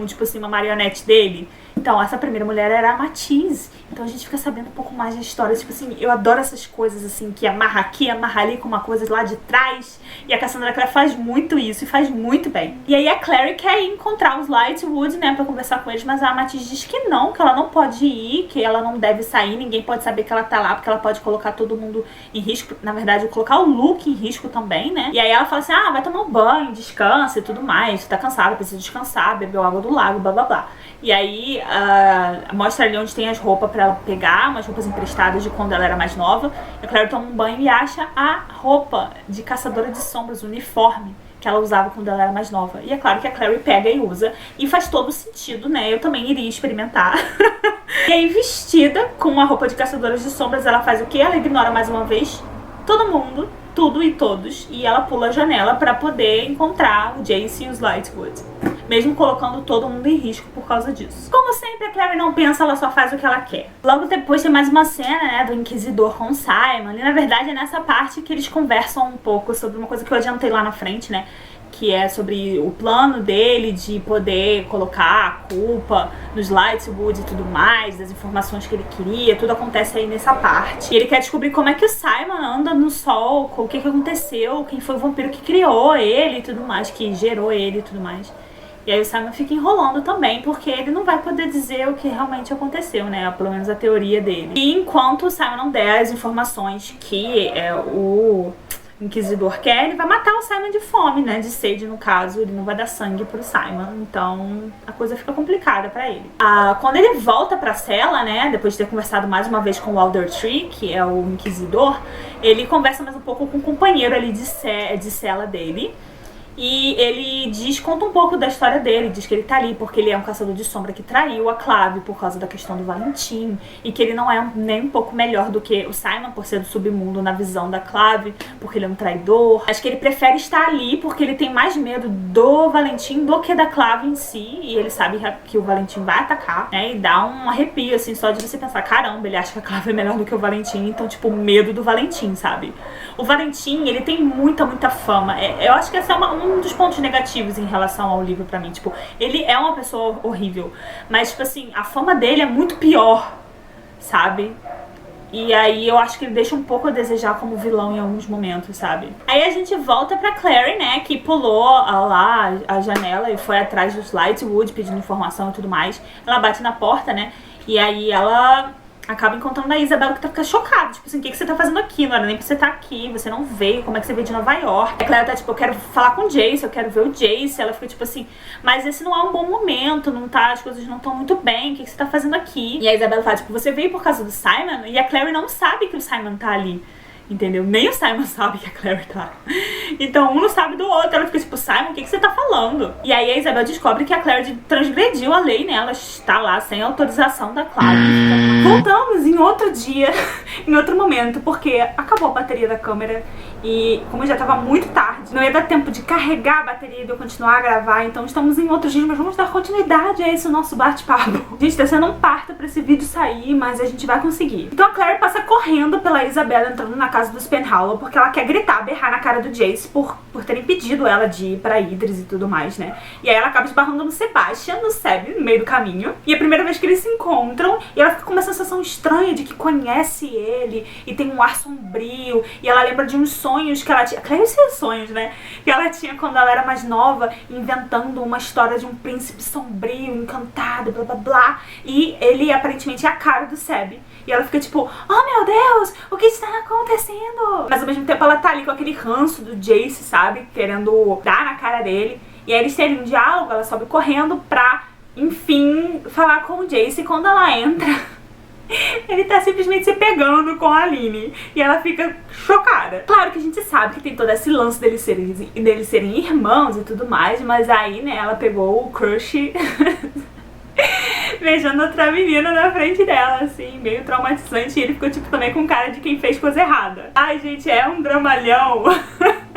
tipo assim, uma marionete dele? Então, essa primeira mulher era a Matisse. Então a gente fica sabendo um pouco mais da história. Tipo assim, eu adoro essas coisas assim, que amarra aqui, amarra ali com uma coisa lá de trás. E a Cassandra Clare faz muito isso e faz muito bem. E aí a Clary quer ir encontrar os Lightwood, né, pra conversar com eles, mas a Matisse diz que ela não pode ir, que ela não deve sair, ninguém pode saber que ela tá lá, porque ela pode colocar todo mundo em risco. Na verdade, colocar o Luke em risco também, né? E aí ela fala assim, vai tomar um banho, descansa e tudo mais. Tu tá cansada, precisa descansar, bebeu água do lago, blá blá blá. E aí mostra ali onde tem as roupas pra ela pegar, umas roupas emprestadas de quando ela era mais nova. E a Clary toma um banho e acha a roupa de caçadora de sombras, o uniforme que ela usava quando ela era mais nova. E é claro que a Clary pega e usa. E faz todo sentido, né? Eu também iria experimentar. E aí, vestida com uma roupa de caçadora de sombras, ela faz o quê? Ela ignora mais uma vez todo mundo, tudo e todos. E ela pula a janela pra poder encontrar o Jace e os Lightwood, mesmo colocando todo mundo em risco por causa disso. Como sempre, a Clary não pensa, ela só faz o que ela quer. Logo depois tem mais uma cena, né, do Inquisidor com o Simon. E na verdade é nessa parte que eles conversam um pouco sobre uma coisa que eu adiantei lá na frente, né, que é sobre o plano dele de poder colocar a culpa nos Lightwood e tudo mais, das informações que ele queria. Tudo acontece aí nessa parte. E ele quer descobrir como é que o Simon anda no sol, o que aconteceu, quem foi o vampiro que criou ele e tudo mais, que gerou ele e tudo mais. E aí o Simon fica enrolando também, porque ele não vai poder dizer o que realmente aconteceu, né? Pelo menos a teoria dele. E enquanto o Simon não der as informações que o Inquisidor quer, ele vai matar o Simon de fome, né? De sede, no caso. Ele não vai dar sangue pro Simon. Então a coisa fica complicada pra ele. Quando ele volta pra cela, né? Depois de ter conversado mais uma vez com o Alder Tree, que é o Inquisidor, ele conversa mais um pouco com o companheiro ali de cela dele. E ele conta um pouco da história dele, diz que ele tá ali porque ele é um caçador de sombra que traiu a Clave por causa da questão do Valentim, e que ele não é nem um pouco melhor do que o Simon por ser do submundo na visão da Clave, porque ele é um traidor. Acho que ele prefere estar ali porque ele tem mais medo do Valentim do que da Clave em si, e ele sabe que o Valentim vai atacar, né, e dá um arrepio, assim, só de você pensar, caramba, ele acha que a Clave é melhor do que o Valentim, então, tipo, medo do Valentim, sabe? O Valentim, ele tem muita fama. Eu acho que esse é um dos pontos negativos em relação ao livro pra mim. Tipo, ele é uma pessoa horrível, mas, tipo assim, a fama dele é muito pior, sabe? E aí eu acho que ele deixa um pouco a desejar como vilão em alguns momentos, sabe? Aí a gente volta pra Clary, né, que pulou lá a janela e foi atrás dos Lightwood pedindo informação e tudo mais. Ela bate na porta, né, e aí ela acaba encontrando a Isabela, que tá ficando chocada. Tipo assim, o que você tá fazendo aqui? Não era nem pra você estar aqui, você não veio, como é que você veio de Nova York? A Claire tá tipo, eu quero falar com o Jace, eu quero ver o Jace. Ela fica tipo assim, mas esse não é um bom momento, não tá, as coisas não estão muito bem, o que você tá fazendo aqui? E a Isabela fala, tipo, você veio por causa do Simon? E a Claire não sabe que o Simon tá ali. Entendeu? Nem o Simon sabe que a Claire tá. Então um não sabe do outro. Ela fica tipo, Simon, o que você tá falando? E aí a Isabel descobre que a Claire transgrediu a lei, né? Ela está lá sem autorização da Claire. Voltamos em outro dia, em outro momento, porque acabou a bateria da câmera. E como já tava muito tarde, não ia dar tempo de carregar a bateria e de eu continuar a gravar. Então estamos em outros dias, mas vamos dar continuidade a esse nosso bate-papo. Gente, tá sendo um parto pra esse vídeo sair, mas a gente vai conseguir. Então a Claire passa correndo pela Isabela, entrando na casa dos Penhallow, porque ela quer gritar, berrar na cara do Jace por ter impedido ela de ir pra Idris e tudo mais, né? E aí ela acaba esbarrando no Sebastian, no Seb, no meio do caminho. E é a primeira vez que eles se encontram, e ela fica com uma sensação estranha de que conhece ele, e tem um ar sombrio, e ela lembra de uns sonhos que ela tinha. Claro, esses sonhos, né? Que ela tinha quando ela era mais nova, inventando uma história de um príncipe sombrio, encantado, blá blá blá. E ele aparentemente é a cara do Seb. E ela fica tipo, oh meu Deus, o que está acontecendo? Mas ao mesmo tempo ela tá ali com aquele ranço do Jace, sabe? Querendo dar na cara dele. E aí eles terem um diálogo, ela sobe correndo pra, enfim, falar com o Jace. E quando ela entra, ele tá simplesmente se pegando com a Aline. E ela fica chocada. Claro que a gente sabe que tem todo esse lance deles serem irmãos e tudo mais. Mas aí, né, ela pegou o crush beijando outra menina na frente dela, assim, meio traumatizante. E ele ficou, tipo, também com cara de quem fez coisa errada. Ai, gente, é um dramalhão.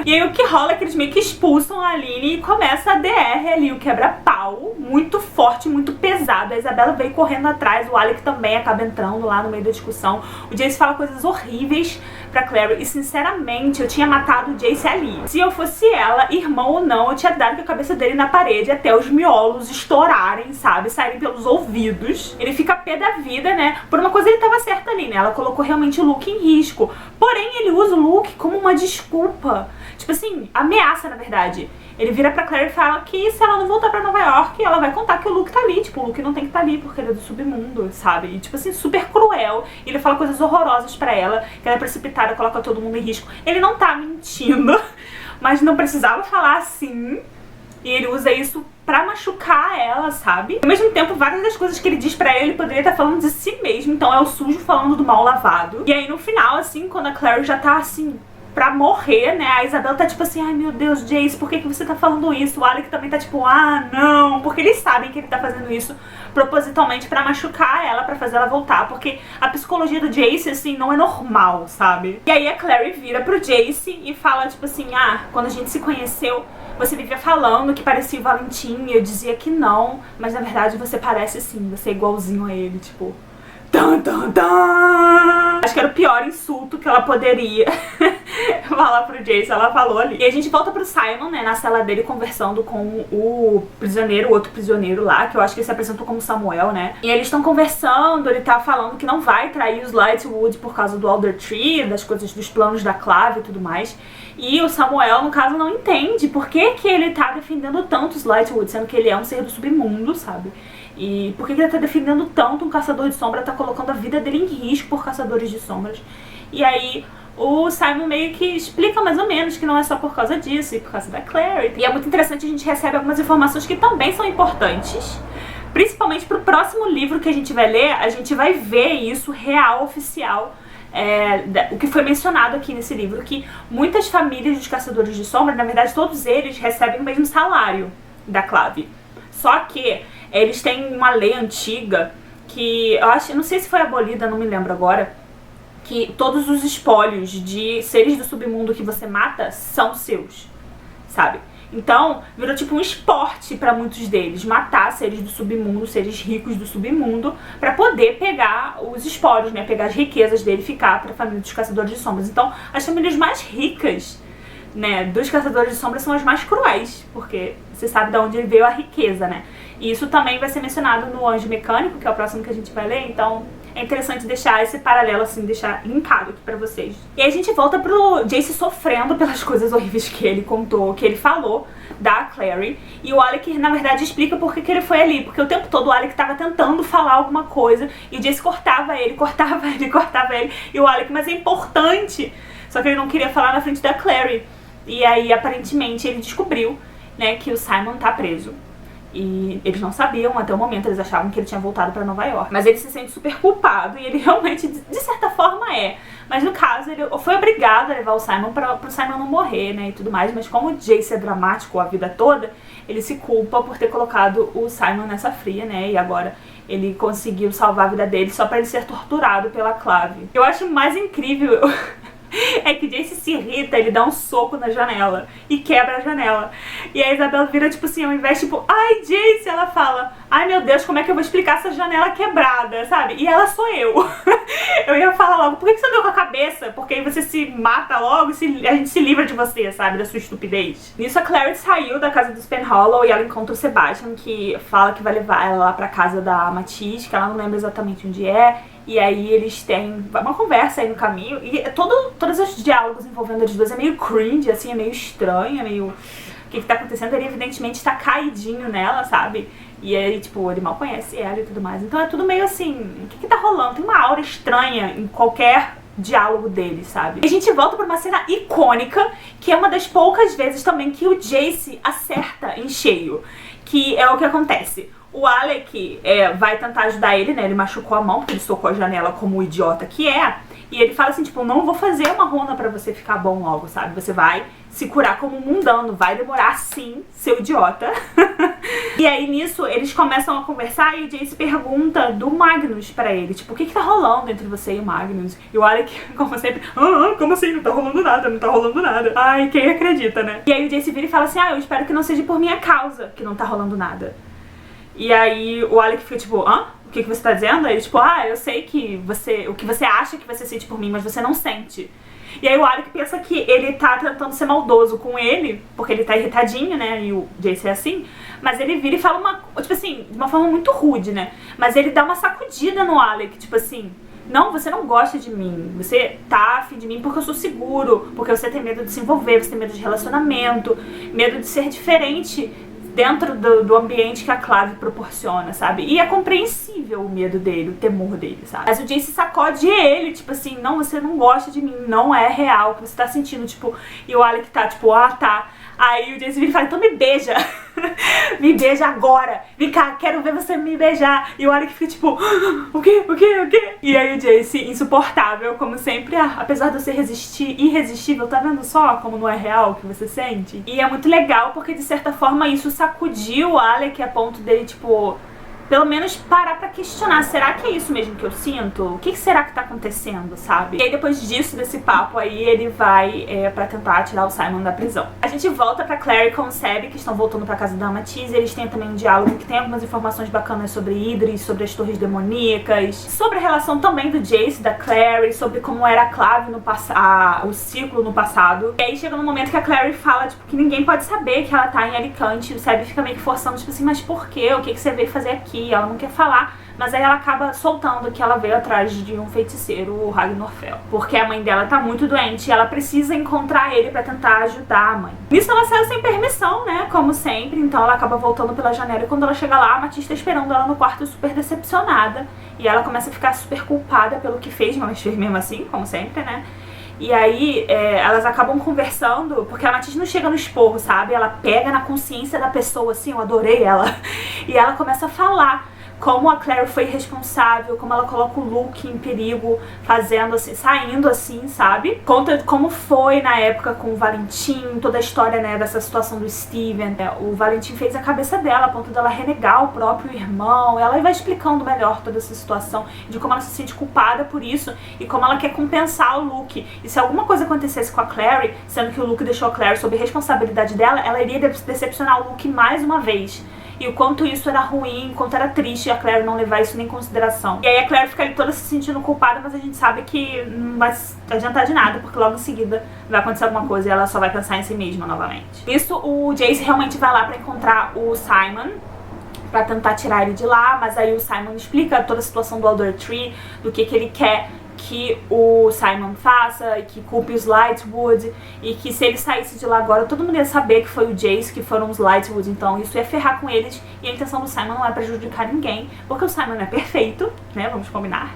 E aí o que rola é que eles meio que expulsam a Aline e começa a DR ali, o quebra-pau, muito forte, muito pesado. A Isabela veio correndo atrás, o Alec também acaba entrando lá no meio da discussão. O Jace fala coisas horríveis pra Clary e, sinceramente, eu tinha matado o Jace ali. Se eu fosse ela, irmão ou não, eu tinha dado com a cabeça dele na parede até os miolos estourarem, sabe, saírem pelos ouvidos. Ele fica pé da vida, né? Por uma coisa ele tava certo ali, né? Ela colocou realmente o Luke em risco. Porém, ele usa o Luke como uma desculpa. Tipo assim, ameaça, na verdade. Ele vira pra Claire e fala que se ela não voltar pra Nova York, ela vai contar que o Luke tá ali. Tipo, o Luke não tem que estar ali porque ele é do submundo, sabe? E tipo assim, super cruel. E ele fala coisas horrorosas pra ela, que ela é precipitada, coloca todo mundo em risco. Ele não tá mentindo, mas não precisava falar assim. E ele usa isso pra machucar ela, sabe? Ao mesmo tempo, várias das coisas que ele diz pra ele poderia estar falando de si mesmo. Então é o sujo falando do mal lavado. E aí no final, assim, quando a Claire já tá assim pra morrer, né, a Isabela tá tipo assim, ai meu Deus, Jace, por que você tá falando isso? O Alec também tá tipo, ah não, porque eles sabem que ele tá fazendo isso propositalmente pra machucar ela, pra fazer ela voltar, porque a psicologia do Jace, assim, não é normal, sabe? E aí a Clary vira pro Jace e fala tipo assim, ah, quando a gente se conheceu, você vivia falando que parecia o Valentim, e eu dizia que não, mas na verdade você parece sim, você é igualzinho a ele, tipo, tan, tan, tan. Acho que era o pior insulto que ela poderia falar pro Jace, ela falou ali. E a gente volta pro Simon, né, na cela dele, conversando com o prisioneiro, o outro prisioneiro lá, que eu acho que ele se apresentou como Samuel, né. E eles estão conversando, ele tá falando que não vai trair os Lightwood por causa do Alder Tree, das coisas, dos planos da Clave e tudo mais. E o Samuel, no caso, não entende por que ele tá defendendo tanto os Lightwood, sendo que ele é um ser do submundo, sabe? E por que ele tá defendendo tanto um caçador de sombra, tá colocando a vida dele em risco por caçadores de sombras. E aí o Simon meio que explica mais ou menos que não é só por causa disso e por causa da Clary. E é muito interessante, a gente recebe algumas informações que também são importantes. Principalmente pro próximo livro que a gente vai ler, a gente vai ver isso real, oficial. O que foi mencionado aqui nesse livro, que muitas famílias dos caçadores de sombra, na verdade todos eles recebem o mesmo salário da Clave. Só que eles têm uma lei antiga que eu acho, não sei se foi abolida, não me lembro agora, que todos os espólios de seres do submundo que você mata são seus, sabe? Então, virou tipo um esporte pra muitos deles, matar seres do submundo, seres ricos do submundo, pra poder pegar os espólios, né? Pegar as riquezas dele e ficar pra família dos caçadores de sombras. Então, as famílias mais ricas, né, dos caçadores de sombras são as mais cruéis, porque você sabe de onde veio a riqueza, né? E isso também vai ser mencionado no Anjo Mecânico, que é o próximo que a gente vai ler, então é interessante deixar esse paralelo, assim, deixar linkado aqui pra vocês. E aí a gente volta pro Jace sofrendo pelas coisas horríveis que ele contou, que ele falou da Clary. E o Alec, na verdade, explica por que ele foi ali. Porque o tempo todo o Alec tava tentando falar alguma coisa e o Jace cortava ele. E o Alec, mas é importante. Só que ele não queria falar na frente da Clary. E aí, aparentemente, ele descobriu, né, que o Simon tá preso. E eles não sabiam até o momento, eles achavam que ele tinha voltado pra Nova York. Mas ele se sente super culpado e ele realmente, de certa forma, é. Mas no caso, ele foi obrigado a levar o Simon pro Simon não morrer, né, e tudo mais. Mas como o Jace é dramático a vida toda, ele se culpa por ter colocado o Simon nessa fria, né, e agora ele conseguiu salvar a vida dele só pra ele ser torturado pela Clave. Eu acho mais incrível... é que Jace se irrita, ele dá um soco na janela e quebra a janela. E a Isabel vira tipo assim, ao invés tipo, ai Jace, ela fala, ai meu Deus, como é que eu vou explicar essa janela quebrada, sabe? E ela sou eu. Eu ia falar logo, por que você deu com a cabeça? Porque aí você se mata logo e a gente se livra de você, sabe? Da sua estupidez. Nisso a Clary saiu da casa dos Penhallow e ela encontra o Sebastian, que fala que vai levar ela lá pra casa da Matisse, que ela não lembra exatamente onde é. E aí eles têm uma conversa aí no caminho. E todos os diálogos envolvendo eles dois é meio cringe, assim, é meio estranho, é meio... O que tá acontecendo? Ele evidentemente tá caidinho nela, sabe? E aí, tipo, ele mal conhece ela e tudo mais. Então é tudo meio assim, o que tá rolando? Tem uma aura estranha em qualquer diálogo deles, sabe? E a gente volta pra uma cena icônica, que é uma das poucas vezes também que o Jace acerta em cheio. Que é o que acontece. O Alec vai tentar ajudar ele, né? Ele machucou a mão porque ele socou a janela como o idiota que é. E ele fala assim, tipo, não vou fazer uma runa pra você ficar bom logo, sabe? Você vai se curar como um mundano, vai demorar sim, seu idiota. E aí nisso eles começam a conversar e o Jace pergunta do Magnus pra ele, tipo, o que tá rolando entre você e o Magnus? E o Alec, como sempre, como assim? Não tá rolando nada, não tá rolando nada. Ai, quem acredita, né? E aí o Jace vira e fala assim, eu espero que não seja por minha causa que não tá rolando nada. E aí o Alec fica tipo, o que você tá dizendo? Aí ele tipo, eu sei que o que você acha que você sente por mim, mas você não sente. E aí o Alec pensa que ele tá tentando ser maldoso com ele, porque ele tá irritadinho, né, e o Jace é assim. Mas ele vira e fala tipo assim, de uma forma muito rude, né. Mas ele dá uma sacudida no Alec, tipo assim, não, você não gosta de mim, você tá afim de mim porque eu sou seguro, porque você tem medo de se envolver, você tem medo de relacionamento, medo de ser diferente dentro do ambiente que a Clave proporciona, sabe? E é compreensível o medo dele, o temor dele, sabe? Mas o Jace sacode ele, tipo assim, não, você não gosta de mim, não é real o que você tá sentindo, tipo, e o Alec tá, tipo, tá. Aí o Jace vira e fala, então me beija. Me beija agora. Vem cá, quero ver você me beijar. E o Alec fica tipo, o quê? E aí o Jace, insuportável, como sempre, apesar de eu ser irresistível, tá vendo só como não é real o que você sente? E é muito legal porque, de certa forma, isso sacudiu o Alec a ponto dele, tipo, pelo menos parar pra questionar, será que é isso mesmo que eu sinto? O que será que tá acontecendo, sabe? E aí depois disso, desse papo aí, ele vai pra tentar tirar o Simon da prisão. A gente volta pra Clary com o Seb, que estão voltando pra casa da Matisse. Eles têm também um diálogo que tem algumas informações bacanas sobre Idris, sobre as torres demoníacas, sobre a relação também do Jace, da Clary, sobre como era a Clave no passado, o ciclo no passado. E aí chega no momento que a Clary fala, tipo, que ninguém pode saber que ela tá em Alicante. O Seb fica meio que forçando, tipo assim, mas por quê? O que você veio fazer aqui? Ela não quer falar, mas aí ela acaba soltando que ela veio atrás de um feiticeiro, o Ragnarfell, porque a mãe dela tá muito doente e ela precisa encontrar ele pra tentar ajudar a mãe. Nisso ela saiu sem permissão, né, como sempre, então ela acaba voltando pela janela e quando ela chega lá, a Matisse tá esperando ela no quarto super decepcionada e ela começa a ficar super culpada pelo que fez, mas fez mesmo assim, como sempre, né. E aí, elas acabam conversando, porque a Matisse não chega no esporro, sabe? Ela pega na consciência da pessoa, assim, eu adorei ela. E ela começa a falar como a Clary foi responsável, como ela coloca o Luke em perigo, fazendo assim, saindo assim, sabe? Conta como foi na época com o Valentim, toda a história, né, dessa situação do Steven. O Valentim fez a cabeça dela, a ponto dela renegar o próprio irmão. Ela vai explicando melhor toda essa situação, de como ela se sente culpada por isso e como ela quer compensar o Luke. E se alguma coisa acontecesse com a Clary, sendo que o Luke deixou a Clary sob responsabilidade dela, ela iria decepcionar o Luke mais uma vez. E o quanto isso era ruim, o quanto era triste a Clary não levar isso nem em consideração. E aí a Clary fica ali toda se sentindo culpada, mas a gente sabe que não vai adiantar de nada, porque logo em seguida vai acontecer alguma coisa e ela só vai pensar em si mesma novamente. Isso, o Jace realmente vai lá pra encontrar o Simon, pra tentar tirar ele de lá, mas aí o Simon explica toda a situação do Elder Tree, do que ele quer que o Simon faça, e que culpe os Lightwood, e que se ele saísse de lá agora, todo mundo ia saber que foi o Jace, que foram os Lightwood, então isso ia ferrar com eles, e a intenção do Simon não é prejudicar ninguém, porque o Simon é perfeito, né, vamos combinar.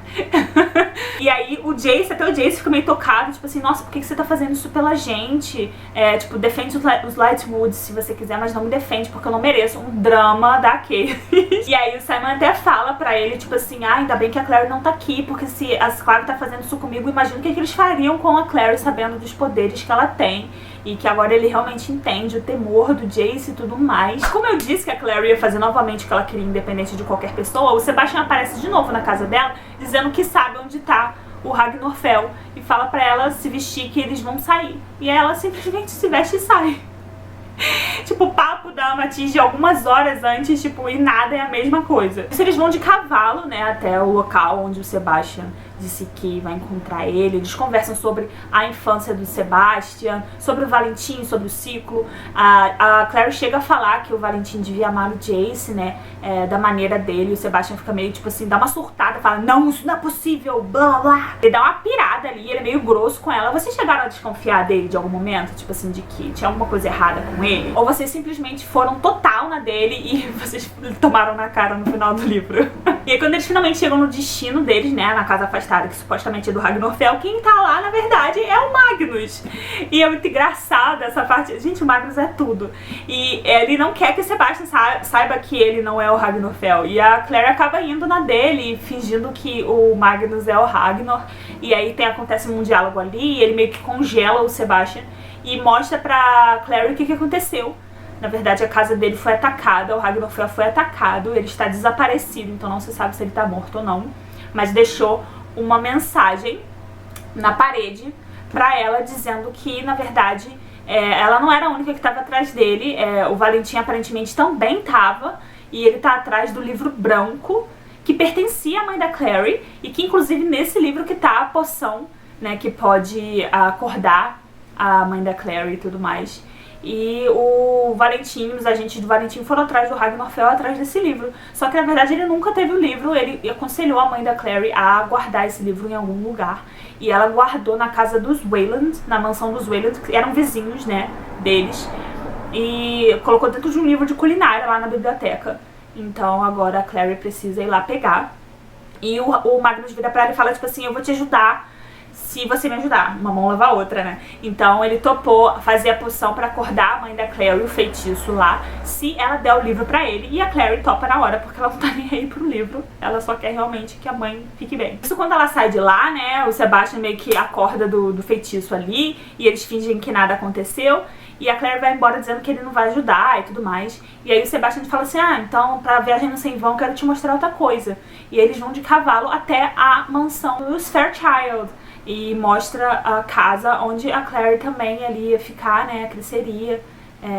E aí o Jace, até o Jace fica meio tocado, tipo assim, nossa, por que você tá fazendo isso pela gente? Tipo, defende os Lightwood se você quiser, mas não me defende, porque eu não mereço um drama daquele. E aí o Simon até fala pra ele, tipo assim, ainda bem que a Clary não tá aqui, porque se a Clary tá fazendo isso comigo, imagino o que eles fariam com a Clary sabendo dos poderes que ela tem. E que agora ele realmente entende o temor do Jace e tudo mais. Como eu disse que a Clary ia fazer novamente o que ela queria, independente de qualquer pessoa, o Sebastian aparece de novo na casa dela, dizendo que sabe onde tá o Ragnarfell, e fala pra ela se vestir que eles vão sair. E ela simplesmente se veste e sai. Tipo, o papo da Amatiste de algumas horas antes, tipo, e nada é a mesma coisa. Isso, eles vão de cavalo, né, até o local onde o Sebastian disse que vai encontrar ele. Eles conversam sobre a infância do Sebastian, sobre o Valentim, sobre o ciclo. A Clary chega a falar que o Valentim devia amar o Jace, né, da maneira dele. O Sebastian fica meio, tipo assim, dá uma surtada, fala, não, isso não é possível, blá, blá, blá. Ele dá uma pirada ali, ele é meio grosso com ela. Vocês chegaram a desconfiar dele de algum momento? Tipo assim, de que tinha alguma coisa errada com ele? Ou vocês simplesmente foram total na dele e vocês tomaram na cara no final do livro? E aí quando eles finalmente chegam no destino deles, né, na casa afastada, que supostamente é do Ragnarfell, quem tá lá, na verdade, é o Magnus. E é muito engraçado essa parte. Gente, o Magnus é tudo. E ele não quer que o Sebastian saiba que ele não é o Ragnarfell. E a Clary acaba indo na dele, fingindo que o Magnus é o Ragnar. E aí acontece um diálogo ali, ele meio que congela o Sebastian e mostra pra Clary o que aconteceu. Na verdade, a casa dele foi atacada, o Ragnarfell foi atacado, ele está desaparecido, então não se sabe se ele tá morto ou não. Mas deixou uma mensagem na parede pra ela, dizendo que, na verdade, ela não era a única que estava atrás dele. O Valentim aparentemente também estava, e ele tá atrás do livro branco, que pertencia à mãe da Clary, e que inclusive nesse livro que tá a poção, né, que pode acordar a mãe da Clary e tudo mais. E o Valentim, os agentes do Valentim foram atrás do Ragnarfell, atrás desse livro. Só que na verdade ele nunca teve o livro, ele aconselhou a mãe da Clary a guardar esse livro em algum lugar. E ela guardou na casa dos Wayland, na mansão dos Wayland, que eram vizinhos, né, deles. E colocou dentro de um livro de culinária lá na biblioteca. Então agora a Clary precisa ir lá pegar. E o Magnus vira pra ela e fala, tipo assim, eu vou te ajudar se você me ajudar. Uma mão lava a outra, né? Então ele topou fazer a poção pra acordar a mãe da Clary, o feitiço lá, se ela der o livro pra ele. E a Clary topa na hora, porque ela não tá nem aí pro livro. Ela só quer realmente que a mãe fique bem. Isso quando ela sai de lá, né? O Sebastian meio que acorda do feitiço ali, e eles fingem que nada aconteceu. E a Clary vai embora dizendo que ele não vai ajudar e tudo mais. E aí o Sebastian fala assim, então pra viagem no sem vão, quero te mostrar outra coisa. E eles vão de cavalo até a mansão dos Fairchild. E mostra a casa onde a Clary também ali ia ficar, né, cresceria,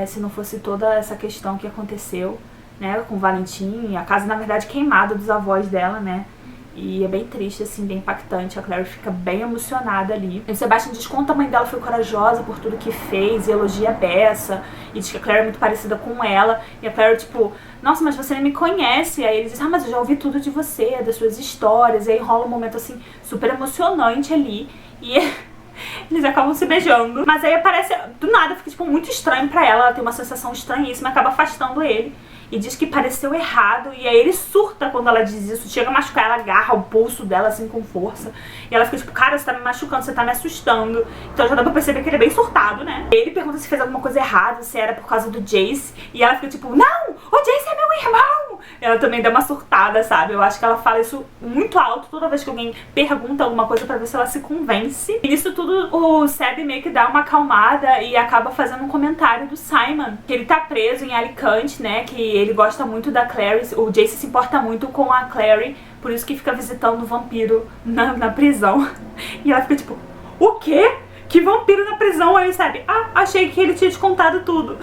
se não fosse toda essa questão que aconteceu, né, com o Valentim. A casa, na verdade, queimada dos avós dela, né. E é bem triste, assim, bem impactante. A Clary fica bem emocionada ali. E o Sebastian diz quanto a mãe dela foi corajosa por tudo que fez, e elogia a Bessa, e diz que a Clary é muito parecida com ela. E a Clary, tipo, nossa, mas você nem me conhece. E aí ele diz, mas eu já ouvi tudo de você, das suas histórias. E aí rola um momento, assim, super emocionante ali. E eles acabam se beijando. Mas aí aparece, do nada, fica, tipo, muito estranho pra ela. Ela tem uma sensação estranhíssima, acaba afastando ele. E diz que pareceu errado, e aí ele surta quando ela diz isso, chega a machucar, ela agarra o pulso dela assim com força. E ela fica tipo, cara, você tá me machucando, você tá me assustando. Então já dá pra perceber que ele é bem surtado, né? Ele pergunta se fez alguma coisa errada, se era por causa do Jace. E ela fica tipo, não, o Jace é meu irmão! Ela também dá uma surtada, sabe? Eu acho que ela fala isso muito alto toda vez que alguém pergunta alguma coisa pra ver se ela se convence. E nisso tudo o Seb meio que dá uma acalmada e acaba fazendo um comentário do Simon, que ele tá preso em Alicante, né? Que ele gosta muito da Clary, o Jace se importa muito com a Clary, por isso que fica visitando o vampiro na prisão. E ela fica tipo, o quê? Que vampiro na prisão? Aí sabe, achei que ele tinha te contado tudo.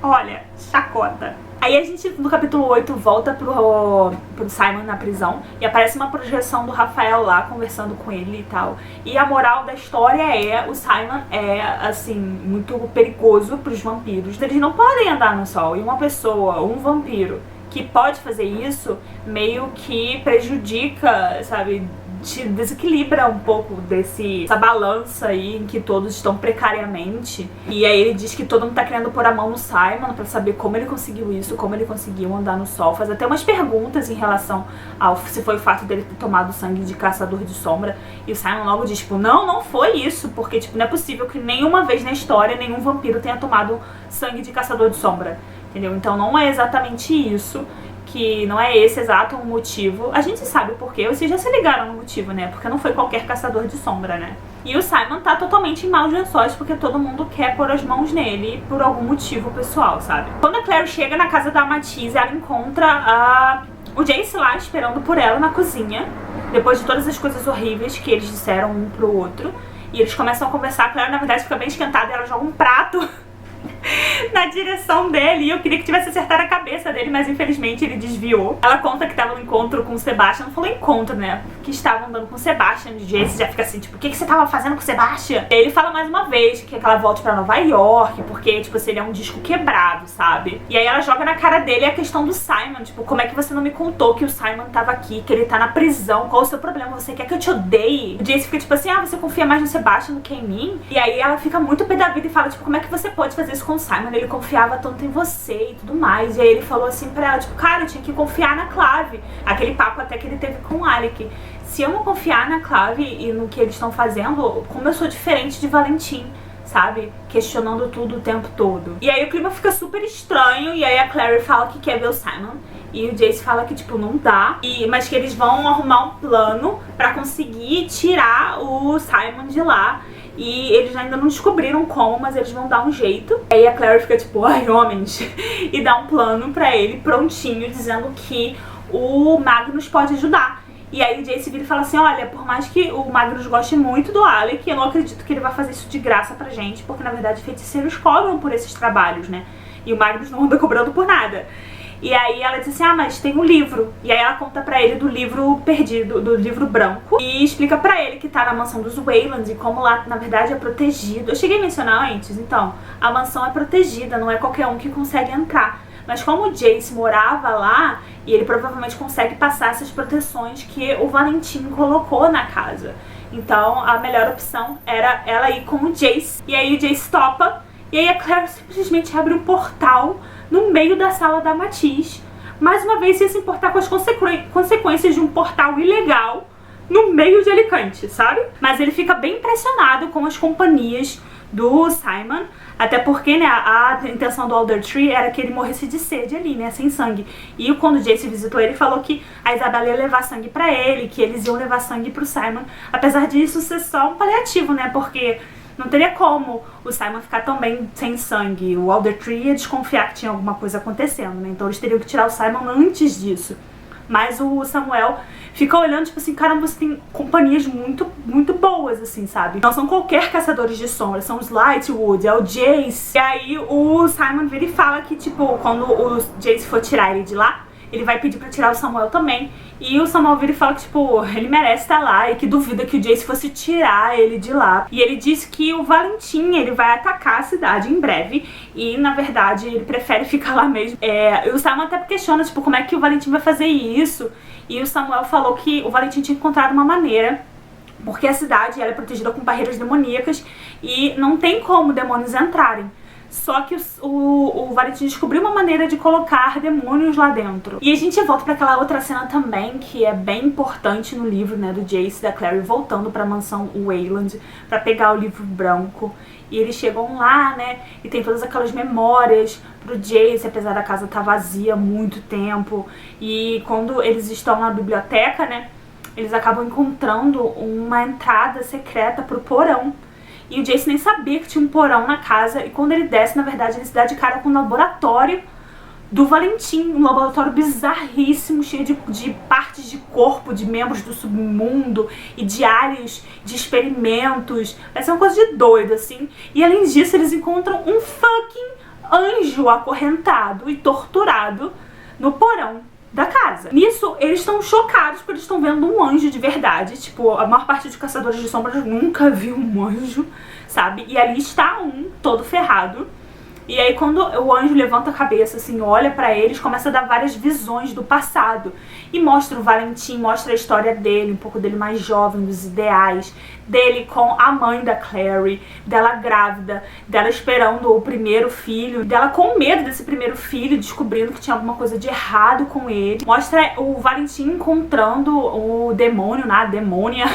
Olha, chacota. Aí a gente, no capítulo 8, volta pro Simon na prisão e aparece uma projeção do Rafael lá, conversando com ele e tal. E a moral da história o Simon é, assim, muito perigoso pros vampiros. Eles não podem andar no sol. E uma pessoa, um vampiro, que pode fazer isso meio que prejudica, sabe, te desequilibra um pouco dessa balança aí em que todos estão precariamente. E aí ele diz que todo mundo tá querendo pôr a mão no Simon pra saber como ele conseguiu isso, como ele conseguiu andar no sol. Faz até umas perguntas em relação ao se foi o fato dele ter tomado sangue de caçador de sombra. E o Simon logo diz, tipo, não foi isso, porque tipo, não é possível que nenhuma vez na história nenhum vampiro tenha tomado sangue de caçador de sombra, entendeu? Então não é exatamente isso, que não é esse exato o motivo. A gente sabe o porquê, vocês já se ligaram no motivo, né? Porque não foi qualquer caçador de sombra, né? E o Simon tá totalmente em maus lençóis porque todo mundo quer pôr as mãos nele por algum motivo pessoal, sabe? Quando a Clary chega na casa da Matisse, ela encontra o Jace lá esperando por ela na cozinha, depois de todas as coisas horríveis que eles disseram um pro outro. E eles começam a conversar. A Clary, na verdade, fica bem esquentada e ela joga um prato na direção dele, e eu queria que tivesse acertado a cabeça dele, mas infelizmente ele desviou. Ela conta que tava no encontro com o Sebastian, não falou encontro, né, que estavam andando com o Sebastian, e Jace já fica assim, tipo, o que você tava fazendo com o Sebastian? E aí ele fala mais uma vez que ela volte pra Nova York, porque, tipo, se ele é um disco quebrado, sabe? E aí ela joga na cara dele a questão do Simon, tipo, como é que você não me contou que o Simon tava aqui, que ele tá na prisão, qual o seu problema? Você quer que eu te odeie? O Jace fica tipo assim, você confia mais no Sebastian do que em mim? E aí ela fica muito pé da vida e fala, tipo, como é que você pode fazer isso com o Simon? Ele confiava tanto em você e tudo mais. E aí ele falou assim pra ela, tipo, cara, eu tinha que confiar na Clave. Aquele papo até que ele teve com o Alec. Se eu não confiar na Clave e no que eles estão fazendo, como eu sou diferente de Valentim, sabe? Questionando tudo o tempo todo. E aí o clima fica super estranho, e aí a Clary fala que quer ver o Simon. E o Jace fala que, tipo, não dá, mas que eles vão arrumar um plano pra conseguir tirar o Simon de lá. E eles ainda não descobriram como, mas eles vão dar um jeito. Aí a Clary fica tipo, ai, homens, e dá um plano pra ele prontinho, dizendo que o Magnus pode ajudar. E aí o Jace vira e fala assim, olha, por mais que o Magnus goste muito do Alec, eu não acredito que ele vai fazer isso de graça pra gente, porque na verdade feiticeiros cobram por esses trabalhos, né? E o Magnus não anda cobrando por nada. E aí ela diz assim, mas tem um livro. E aí ela conta pra ele do livro perdido, do livro branco, e explica pra ele que tá na mansão dos Wayland e como lá, na verdade, é protegido. Eu cheguei a mencionar antes, então, a mansão é protegida, não é qualquer um que consegue entrar. Mas como o Jace morava lá, e ele provavelmente consegue passar essas proteções que o Valentim colocou na casa. Então a melhor opção era ela ir com o Jace. E aí o Jace topa, e aí a Clary simplesmente abre um portal no meio da sala da Matisse, mais uma vez sem se importar com as consequências de um portal ilegal no meio de Alicante, sabe? Mas ele fica bem impressionado com as companhias do Simon, até porque, né, a intenção do Alder Tree era que ele morresse de sede ali, né, sem sangue. E quando o Jace visitou ele, falou que a Isabela ia levar sangue pra ele, que eles iam levar sangue pro Simon, apesar disso ser só um paliativo, né, porque não teria como o Simon ficar tão bem sem sangue. O Alder Tree ia desconfiar que tinha alguma coisa acontecendo, né? Então eles teriam que tirar o Simon antes disso. Mas o Samuel fica olhando, tipo assim, caramba, você tem companhias muito, muito boas, assim, sabe? Não são qualquer caçadores de sombra, são os Lightwood, é o Jace. E aí o Simon vira e fala que, tipo, quando o Jace for tirar ele de lá, ele vai pedir pra tirar o Samuel também. E o Samuel vira e fala que, tipo, ele merece estar lá e que duvida que o Jace fosse tirar ele de lá. E ele diz que o Valentim, ele vai atacar a cidade em breve e, na verdade, ele prefere ficar lá mesmo. E o Samuel até questiona, tipo, como é que o Valentim vai fazer isso? E o Samuel falou que o Valentim tinha encontrado uma maneira, porque a cidade ela é protegida com barreiras demoníacas e não tem como demônios entrarem. Só que o Valentim descobriu uma maneira de colocar demônios lá dentro. E a gente volta pra aquela outra cena também, que é bem importante no livro, né, do Jace e da Clary voltando pra mansão Wayland pra pegar o livro branco. E eles chegam lá, né, e tem todas aquelas memórias pro Jace, apesar da casa estar vazia há muito tempo. E quando eles estão na biblioteca, né, eles acabam encontrando uma entrada secreta pro porão. E o Jace nem sabia que tinha um porão na casa. E quando ele desce, na verdade, ele se dá de cara com um laboratório do Valentim. Um laboratório bizarríssimo, cheio de partes de corpo, de membros do submundo e diários de experimentos. Parece uma coisa de doido, assim. E além disso, eles encontram um fucking anjo acorrentado e torturado no porão da casa. Nisso, eles estão chocados porque eles estão vendo um anjo de verdade. Tipo, a maior parte dos caçadores de sombras nunca viu um anjo, sabe? E ali está um, todo ferrado. E aí quando o anjo levanta a cabeça, assim, olha pra eles, começa a dar várias visões do passado. E mostra o Valentim, mostra a história dele, um pouco dele mais jovem, dos ideais, dele com a mãe da Clary, dela grávida, dela esperando o primeiro filho, dela com medo desse primeiro filho, descobrindo que tinha alguma coisa de errado com ele. Mostra o Valentim encontrando o demônio, a demônia,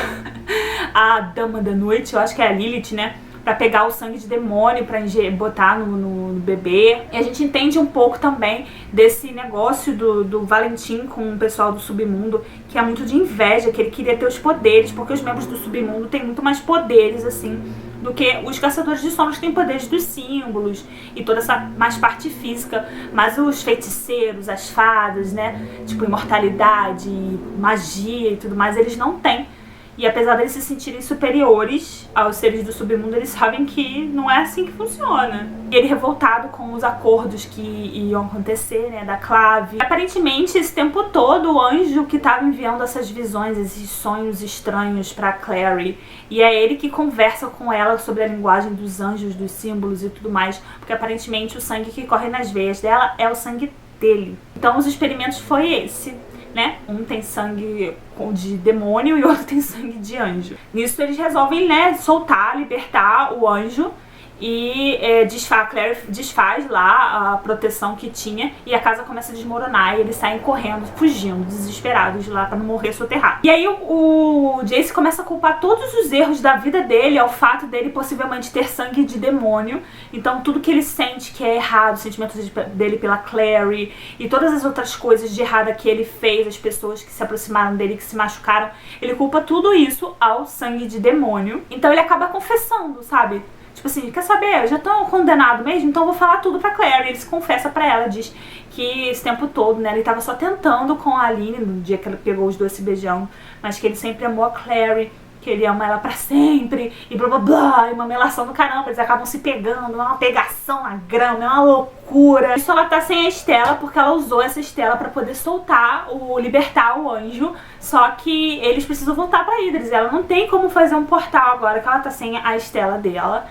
a dama da noite, eu acho que é a Lilith, né? Pra pegar o sangue de demônio, pra botar no bebê. E a gente entende um pouco também desse negócio do Valentim com o pessoal do submundo, que é muito de inveja, que ele queria ter os poderes, porque os membros do submundo têm muito mais poderes, assim, do que os caçadores de sombras, que têm poderes dos símbolos e toda essa mais parte física. Mas os feiticeiros, as fadas, né, tipo imortalidade, magia e tudo mais, eles não têm. E apesar deles se sentirem superiores aos seres do submundo, eles sabem que não é assim que funciona. E ele revoltado com os acordos que iam acontecer, né, da clave. Aparentemente, esse tempo todo, o anjo que estava enviando essas visões, esses sonhos estranhos pra Clary. E é ele que conversa com ela sobre a linguagem dos anjos, dos símbolos e tudo mais. Porque aparentemente o sangue que corre nas veias dela é o sangue dele. Então os experimentos foi esse. Né? Um tem sangue de demônio e o outro tem sangue de anjo. Nisso eles resolvem, né, soltar, libertar o anjo e a Clary desfaz lá a proteção que tinha e a casa começa a desmoronar e eles saem correndo, fugindo, desesperados de lá pra não morrer soterrado. E aí o Jace começa a culpar todos os erros da vida dele ao fato dele possivelmente ter sangue de demônio. Então tudo que ele sente que é errado, os sentimentos dele pela Clary e todas as outras coisas de errada que ele fez, as pessoas que se aproximaram dele, que se machucaram, ele culpa tudo isso ao sangue de demônio. Então ele acaba confessando, sabe? Tipo assim, quer saber? Eu já tô condenado mesmo, então eu vou falar tudo pra Clary. Ele se confessa pra ela, diz que esse tempo todo, né, ele tava só tentando com a Aline no dia que ela pegou os dois se beijando, mas que ele sempre amou a Clary, que ele ama ela pra sempre, e blá blá blá, e uma melação do caramba, eles acabam se pegando, é uma pegação na grama, é uma loucura. Isso ela tá sem a Estela, porque ela usou essa Estela pra poder libertar o anjo, só que eles precisam voltar pra Idris, ela não tem como fazer um portal agora que ela tá sem a Estela dela,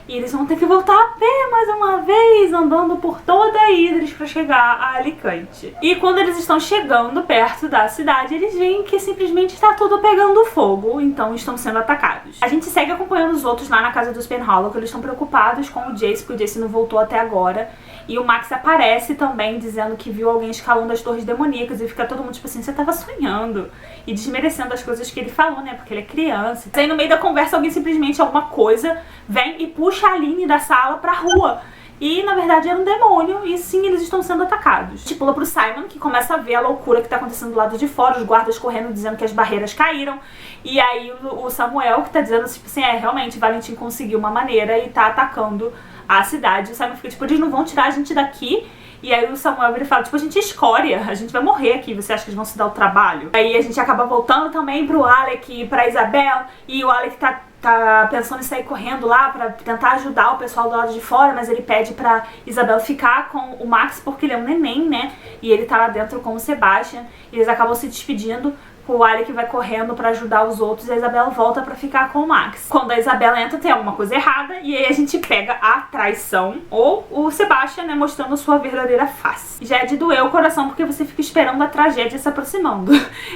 e eles vão ter que voltar a pé mais uma vez, andando por toda a Idris pra chegar a Alicante. E quando eles estão chegando perto da cidade, eles veem que simplesmente está tudo pegando fogo, então estão sendo atacados. A gente segue acompanhando os outros lá na casa dos Penhallow, que eles estão preocupados com o Jace, porque o Jace não voltou até agora. E o Max aparece também, dizendo que viu alguém escalando as torres demoníacas, e fica todo mundo tipo assim, você tava sonhando. E desmerecendo as coisas que ele falou, né, porque ele é criança. Aí no meio da conversa alguém simplesmente, alguma coisa, vem e puxa a Aline da sala pra rua. E na verdade era um demônio, e sim, eles estão sendo atacados. A gente pula pro Simon, que começa a ver a loucura que tá acontecendo do lado de fora, os guardas correndo dizendo que as barreiras caíram. E aí o Samuel, que tá dizendo tipo assim, realmente, Valentim conseguiu uma maneira e tá atacando a cidade. O Simon fica tipo, eles não vão tirar a gente daqui. E aí o Samuel ele fala, tipo, a gente é escória, a gente vai morrer aqui, você acha que eles vão se dar o trabalho? Aí a gente acaba voltando também pro Alec e pra Isabel, e o Alec tá pensando em sair correndo lá pra tentar ajudar o pessoal do lado de fora, mas ele pede pra Isabel ficar com o Max porque ele é um neném, né? E ele tá lá dentro com o Sebastian, e eles acabam se despedindo. O Alec vai correndo pra ajudar os outros e a Isabel volta pra ficar com o Max. Quando a Isabel entra, tem alguma coisa errada e aí a gente pega a traição ou o Sebastian, né, mostrando sua verdadeira face. Já é de doer o coração porque você fica esperando a tragédia se aproximando.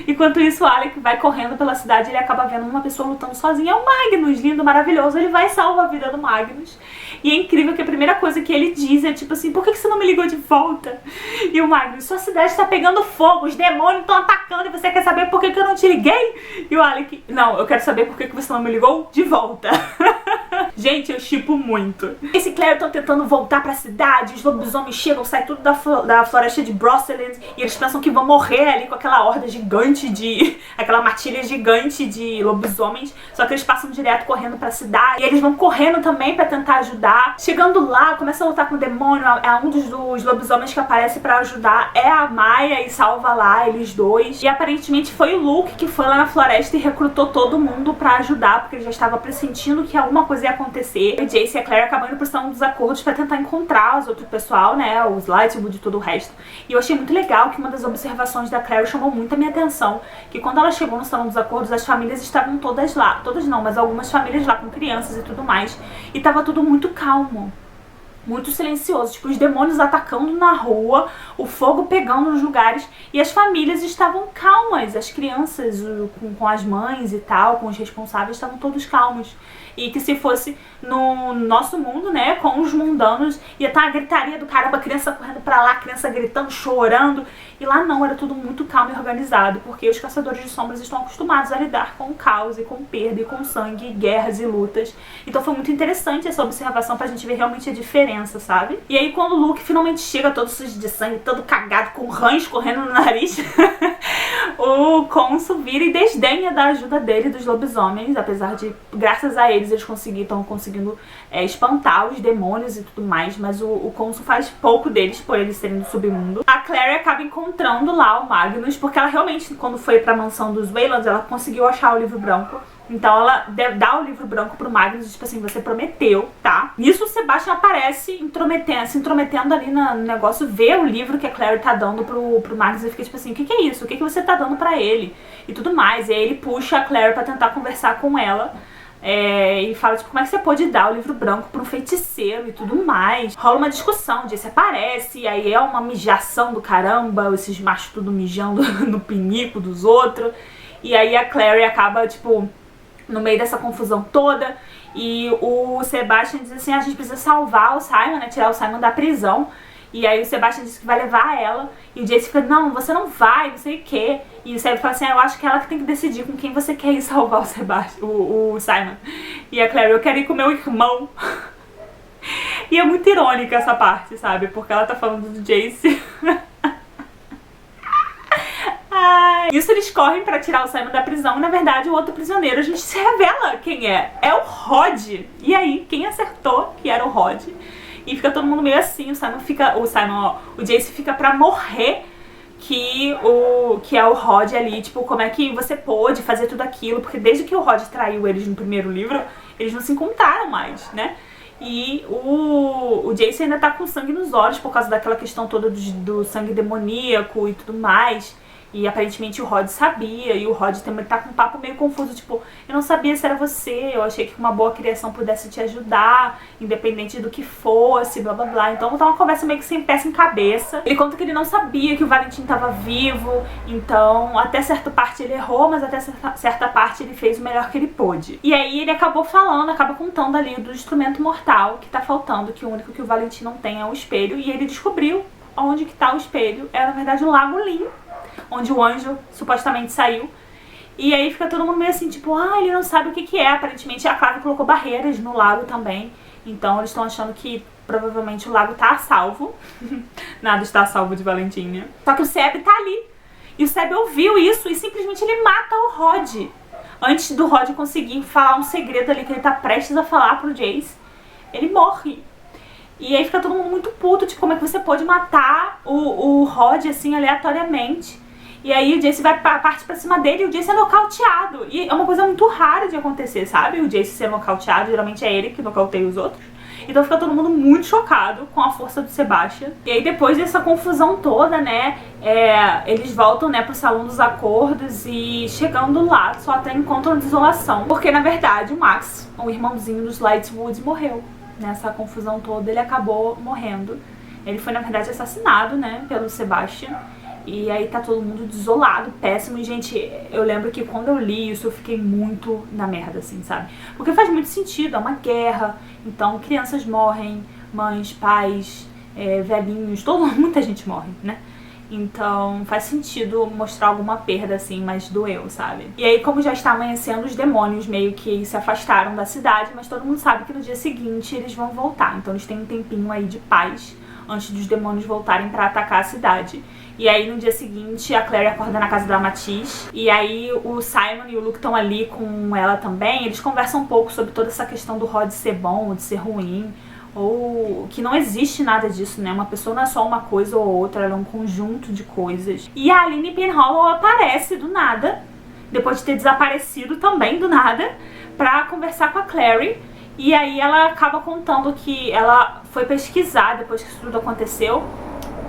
Enquanto isso, o Alec vai correndo pela cidade e ele acaba vendo uma pessoa lutando sozinha. É o Magnus, lindo, maravilhoso. Ele vai salvar a vida do Magnus. E é incrível que a primeira coisa que ele diz é tipo assim, por que você não me ligou de volta? E o Magnus, sua cidade tá pegando fogo, os demônios estão atacando e você quer saber por que eu não te liguei? E o Alec, não, eu quero saber por que você não me ligou de volta. Gente, eu shippo muito. Esse e Claire estão tentando voltar pra cidade, os lobisomens chegam, saem tudo da floresta de Broceliande e eles pensam que vão morrer ali com aquela horda gigante aquela matilha gigante de lobisomens, só que eles passam direto correndo pra cidade e eles vão correndo também pra tentar ajudar. Chegando lá, começa a lutar com o demônio, um dos lobisomens que aparece pra ajudar é a Maia e salva lá eles dois. E aparentemente foi o Luke que foi lá na floresta e recrutou todo mundo pra ajudar, porque ele já estava pressentindo que alguma coisa ia acontecer. O Jace e a Claire acabam indo pro salão dos acordos pra tentar encontrar os outros pessoal, né, os Lightwood e todo o resto. E eu achei muito legal que uma das observações da Claire chamou muito a minha atenção, que quando ela chegou no salão dos acordos, as famílias estavam todas lá. Todas não, mas algumas famílias lá com crianças e tudo mais. E tava tudo muito calmo. muito silencioso, tipo, os demônios atacando na rua, o fogo pegando nos lugares, e as famílias estavam calmas, as crianças com as mães e tal, com os responsáveis, estavam todos calmos. E que se fosse no nosso mundo, né, com os mundanos, ia estar a gritaria do caramba, criança correndo pra lá, criança gritando, chorando, e lá não, era tudo muito calmo e organizado, porque os caçadores de sombras estão acostumados a lidar com o caos e com perda e com sangue, e guerras e lutas. Então foi muito interessante essa observação pra gente ver realmente a diferença, sabe? E aí quando o Luke finalmente chega todo sujo de sangue, todo cagado, com rãs correndo no nariz, o Khonsu vira e desdenha da ajuda dele, dos lobisomens, apesar de, graças a eles estão conseguindo espantar os demônios e tudo mais, mas o Khonsu faz pouco deles, por eles serem do submundo. A Clary acaba encontrando lá o Magnus, porque ela realmente, quando foi pra mansão dos Waylands, ela conseguiu achar o livro branco. Então ela dá o livro branco pro Magnus, tipo assim, você prometeu, tá? Nisso o Sebastian aparece se intrometendo ali no negócio, vê o livro que a Clary tá dando pro Magnus e fica tipo assim, o que é isso? O que você tá dando pra ele? E tudo mais. E aí ele puxa a Clary pra tentar conversar com ela. E fala, tipo, como é que você pode dar o livro branco pra um feiticeiro e tudo mais. Rola uma discussão, Jace aparece, e aí é uma mijação do caramba, esses machos tudo mijando no pinico dos outros. E aí a Clary acaba, tipo, no meio dessa confusão toda, e o Sebastian diz assim, a gente precisa salvar o Simon, né, tirar o Simon da prisão. E aí o Sebastian diz que vai levar ela, e o Jace fica, não, você não vai, não sei o quê. E o Seb fala assim, eu acho que ela que tem que decidir com quem você quer ir salvar o Sebastian, o Simon. E a Clary, eu quero ir com meu irmão. E é muito irônica essa parte, sabe, porque ela tá falando do Jace. Isso eles correm pra tirar o Simon da prisão, e na verdade o outro prisioneiro, a gente se revela quem é. É o Rod. E aí, quem acertou que era o Rod? E fica todo mundo meio assim, o Jace fica pra morrer que é o Rod ali, tipo, como é que você pôde fazer tudo aquilo, porque desde que o Rod traiu eles no primeiro livro, eles não se encontraram mais, né? E o Jace ainda tá com sangue nos olhos por causa daquela questão toda do sangue demoníaco e tudo mais. E aparentemente o Rod sabia, e o Rod também tá com um papo meio confuso, tipo, eu não sabia se era você, eu achei que uma boa criação pudesse te ajudar, independente do que fosse, blá blá blá. Então tá uma conversa meio que sem pé, sem cabeça. Ele conta que ele não sabia que o Valentim tava vivo, então até certa parte ele errou, mas até certa parte ele fez o melhor que ele pôde. E aí ele acaba contando ali do instrumento mortal que tá faltando, que o único que o Valentim não tem é o espelho, e ele descobriu onde que tá o espelho. Era na verdade o Lago Lin, onde o anjo supostamente saiu. E aí fica todo mundo meio assim, tipo, ele não sabe o que que é. Aparentemente a Clave colocou barreiras no lago também. Então eles estão achando que provavelmente o lago tá a salvo. Nada está a salvo de Valentina. Só que o Seb tá ali. E o Seb ouviu isso e simplesmente ele mata o Rod. Antes do Rod conseguir falar um segredo ali que ele tá prestes a falar pro Jace, ele morre. E aí fica todo mundo muito puto, tipo, como é que você pode matar o Rod assim aleatoriamente. E aí o Jace parte pra cima dele e o Jace é nocauteado. E é uma coisa muito rara de acontecer, sabe? O Jace ser nocauteado, geralmente é ele que nocauteia os outros. Então fica todo mundo muito chocado com a força do Sebastian. E aí depois dessa confusão toda, né, eles voltam, né, pro Salão dos Acordos, e chegando lá só até encontram desolação. Porque na verdade o Max, o irmãozinho dos Lightwood, morreu. Nessa confusão toda ele acabou morrendo. Ele foi na verdade assassinado, né, pelo Sebastian. E aí tá todo mundo desolado, péssimo. E, gente, eu lembro que quando eu li isso, eu fiquei muito na merda, assim, sabe? Porque faz muito sentido, é uma guerra. Então, crianças morrem, mães, pais, velhinhos, muita gente morre, né? Então, faz sentido mostrar alguma perda, assim, mas doeu, sabe? E aí, como já está amanhecendo, os demônios meio que se afastaram da cidade, mas todo mundo sabe que no dia seguinte eles vão voltar. Então, eles têm um tempinho aí de paz antes dos demônios voltarem pra atacar a cidade. E aí no dia seguinte a Clary acorda na casa da Matisse, e aí o Simon e o Luke estão ali com ela também. Eles conversam um pouco sobre toda essa questão do Rod ser bom ou de ser ruim, ou que não existe nada disso, né? Uma pessoa não é só uma coisa ou outra, ela é um conjunto de coisas. E a Aline Penhallow aparece do nada, depois de ter desaparecido também do nada, pra conversar com a Clary. E aí ela acaba contando que ela foi pesquisar, depois que isso tudo aconteceu,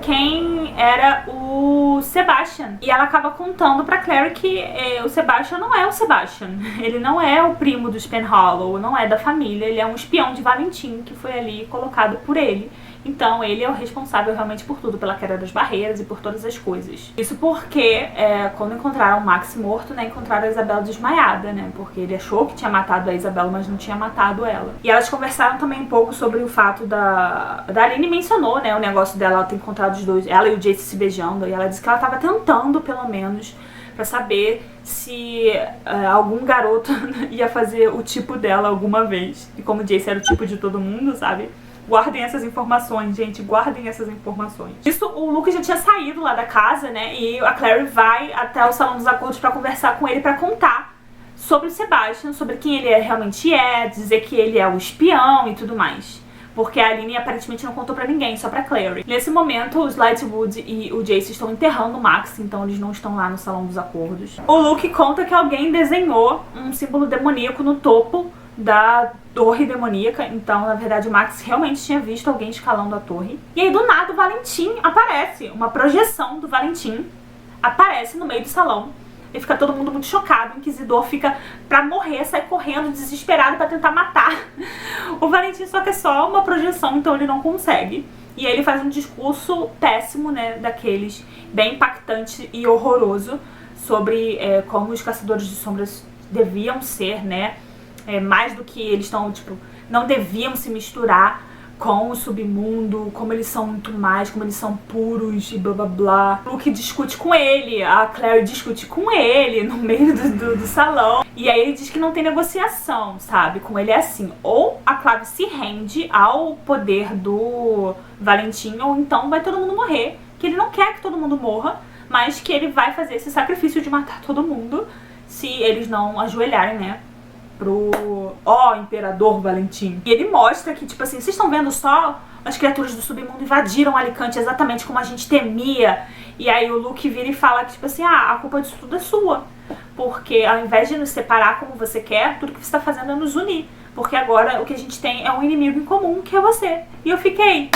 quem era o do Sebastian. E ela acaba contando pra Clary que o Sebastian não é o Sebastian. Ele não é o primo dos Penhallow, não é da família. Ele é um espião de Valentim que foi ali colocado por ele. Então ele é o responsável realmente por tudo, pela queda das barreiras e por todas as coisas. Isso porque quando encontraram o Max morto, né, encontraram a Isabel desmaiada, né, porque ele achou que tinha matado a Isabel, mas não tinha matado ela. E elas conversaram também um pouco sobre o fato da Aline mencionou, né, o negócio dela ter encontrado os dois, ela e o Jace se beijando, e ela disse que ela tava tentando, pelo menos, pra saber se algum garoto ia fazer o tipo dela alguma vez. E como o Jace era o tipo de todo mundo, sabe? Guardem essas informações, gente, guardem essas informações. Isso, o Luke já tinha saído lá da casa, né, e a Clary vai até o Salão dos Acordos pra conversar com ele, pra contar sobre o Sebastian, sobre quem ele realmente é, dizer que ele é o espião e tudo mais. Porque a Aline aparentemente não contou pra ninguém, só pra Clary. Nesse momento, os Lightwood e o Jace estão enterrando o Max, então eles não estão lá no Salão dos Acordos. O Luke conta que alguém desenhou um símbolo demoníaco no topo da torre demoníaca, então na verdade o Max realmente tinha visto alguém escalando a torre. E aí do nada o Valentim aparece, uma projeção do Valentim aparece no meio do salão. E fica todo mundo muito chocado, o Inquisidor fica pra morrer, sai correndo desesperado pra tentar matar o Valentim, só que é só uma projeção, então ele não consegue. E aí ele faz um discurso péssimo, né, daqueles, bem impactante e horroroso, sobre como os Caçadores de Sombras deviam ser, né, mais do que eles estão, tipo, não deviam se misturar com o submundo, como eles são muito mais, como eles são puros e blá blá blá. O Luke discute com ele, a Clary discute com ele no meio do salão. E aí ele diz que não tem negociação, sabe? Com ele é assim, ou a Clary se rende ao poder do Valentim, ou então vai todo mundo morrer. Que ele não quer que todo mundo morra, mas que ele vai fazer esse sacrifício de matar todo mundo se eles não ajoelharem, né, pro Imperador Valentim. E ele mostra que, tipo assim, vocês estão vendo só as criaturas do submundo invadiram Alicante exatamente como a gente temia. E aí o Luke vira e fala que, tipo assim, a culpa disso tudo é sua. Porque ao invés de nos separar como você quer, tudo que você tá fazendo é nos unir. Porque agora o que a gente tem é um inimigo em comum, que é você. E eu fiquei,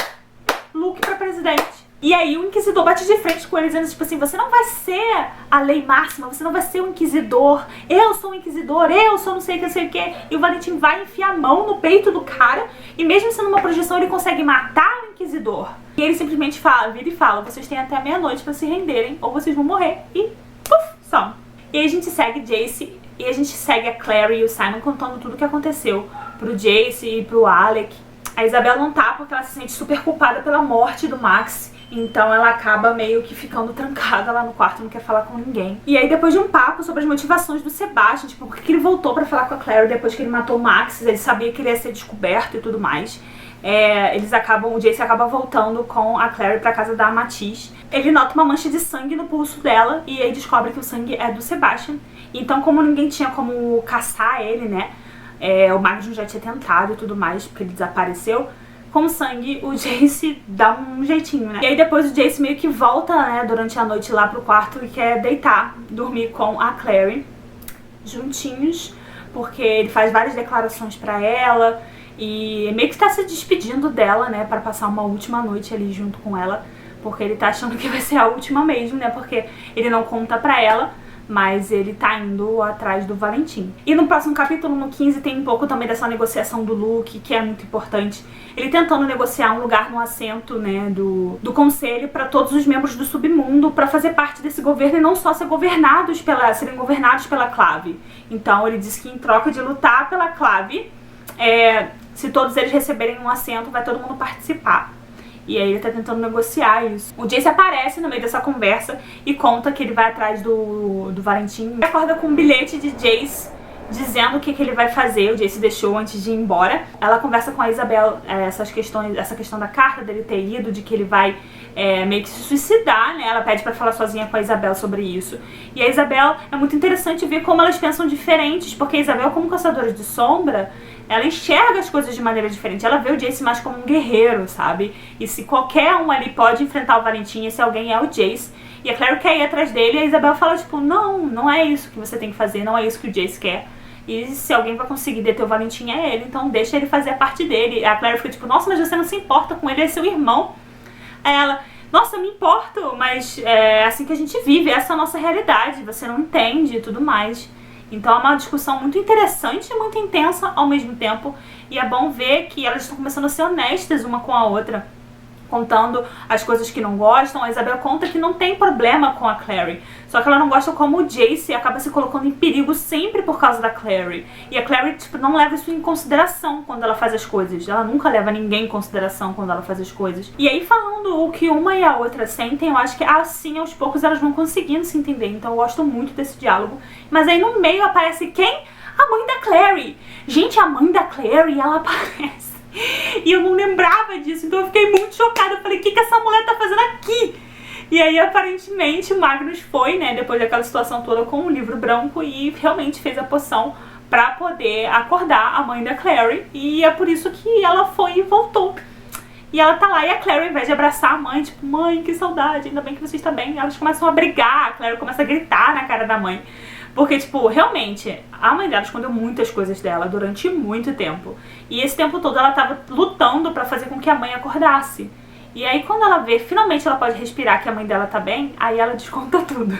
Luke pra presidente. E aí o Inquisidor bate de frente com ele, dizendo tipo assim, você não vai ser a lei máxima, você não vai ser o Inquisidor, eu sou o Inquisidor, eu sou não sei o que. E o Valentim vai enfiar a mão no peito do cara, e mesmo sendo uma projeção ele consegue matar o Inquisidor. E ele simplesmente vira e fala, vocês têm até meia-noite pra se renderem, ou vocês vão morrer. E puf, são. E aí a gente segue Jace, e a gente segue a Clary e o Simon contando tudo o que aconteceu pro Jace e pro Alec. A Isabel não tá porque ela se sente super culpada pela morte do Max. Então ela acaba meio que ficando trancada lá no quarto, não quer falar com ninguém. E aí depois de um papo sobre as motivações do Sebastian, tipo, por que ele voltou pra falar com a Clary depois que ele matou o Max, ele sabia que ele ia ser descoberto e tudo mais. O Jace acaba voltando com a Clary pra casa da Amatisse. Ele nota uma mancha de sangue no pulso dela e aí descobre que o sangue é do Sebastian. Então como ninguém tinha como caçar ele, né, o Magnus já tinha tentado e tudo mais, porque ele desapareceu. Com sangue, o Jace dá um jeitinho, né? E aí depois o Jace meio que volta, né, durante a noite lá pro quarto e quer deitar, dormir com a Clary, juntinhos, porque ele faz várias declarações pra ela e meio que tá se despedindo dela, né, pra passar uma última noite ali junto com ela, porque ele tá achando que vai ser a última mesmo, né, porque ele não conta pra ela, mas ele tá indo atrás do Valentim. E no próximo capítulo, no 15, tem um pouco também dessa negociação do Luke, que é muito importante. Ele tentando negociar um lugar no assento, né, do conselho para todos os membros do submundo, para fazer parte desse governo e não só serem governados pela Clave. Então ele disse que em troca de lutar pela Clave, se todos eles receberem um assento, vai todo mundo participar. E aí ele tá tentando negociar isso. O Jace aparece no meio dessa conversa e conta que ele vai atrás do Valentim. Ele acorda com um bilhete de Jace dizendo o que ele vai fazer. O Jace deixou antes de ir embora. Ela conversa com a Isabel essa questão da carta dele ter ido, de que ele vai meio que se suicidar, né? Ela pede pra falar sozinha com a Isabel sobre isso. E a Isabel, é muito interessante ver como elas pensam diferentes, porque a Isabel, como caçadora de sombra, ela enxerga as coisas de maneira diferente. Ela vê o Jace mais como um guerreiro, sabe? E se qualquer um ali pode enfrentar o Valentim, esse alguém é o Jace. E a Clary quer ir atrás dele e a Isabel fala, tipo, não é isso que você tem que fazer, não é isso que o Jace quer. E se alguém vai conseguir deter o Valentim é ele, então deixa ele fazer a parte dele. A Clary fica tipo, nossa, mas você não se importa com ele, é seu irmão. Aí ela, nossa, eu me importo, mas é assim que a gente vive, essa é a nossa realidade, você não entende e tudo mais. Então é uma discussão muito interessante e muito intensa ao mesmo tempo. E é bom ver que elas estão começando a ser honestas uma com a outra, contando as coisas que não gostam. A Isabel conta que não tem problema com a Clary, só que ela não gosta como o Jace acaba se colocando em perigo sempre por causa da Clary. E a Clary, tipo, não leva isso em consideração quando ela faz as coisas. Ela nunca leva ninguém em consideração quando ela faz as coisas. E aí, falando o que uma e a outra sentem, eu acho que assim, aos poucos, elas vão conseguindo se entender. Então eu gosto muito desse diálogo. Mas aí no meio aparece quem? A mãe da Clary. Gente, a mãe da Clary, ela aparece. E eu não lembrava disso, então eu fiquei muito chocada. Eu falei, o que essa mulher tá fazendo aqui? E aí, aparentemente, o Magnus foi, né, depois daquela situação toda com o livro branco e realmente fez a poção pra poder acordar a mãe da Clary. E é por isso que ela foi e voltou. E ela tá lá e a Clary, ao invés de abraçar a mãe, tipo, mãe, que saudade, ainda bem que você está bem. Elas começam a brigar, a Clary começa a gritar na cara da mãe. Porque, tipo, realmente, a mãe dela escondeu muitas coisas dela durante muito tempo. E esse tempo todo ela tava lutando pra fazer com que a mãe acordasse. E aí, quando ela vê, finalmente ela pode respirar que a mãe dela tá bem, aí ela desconta tudo.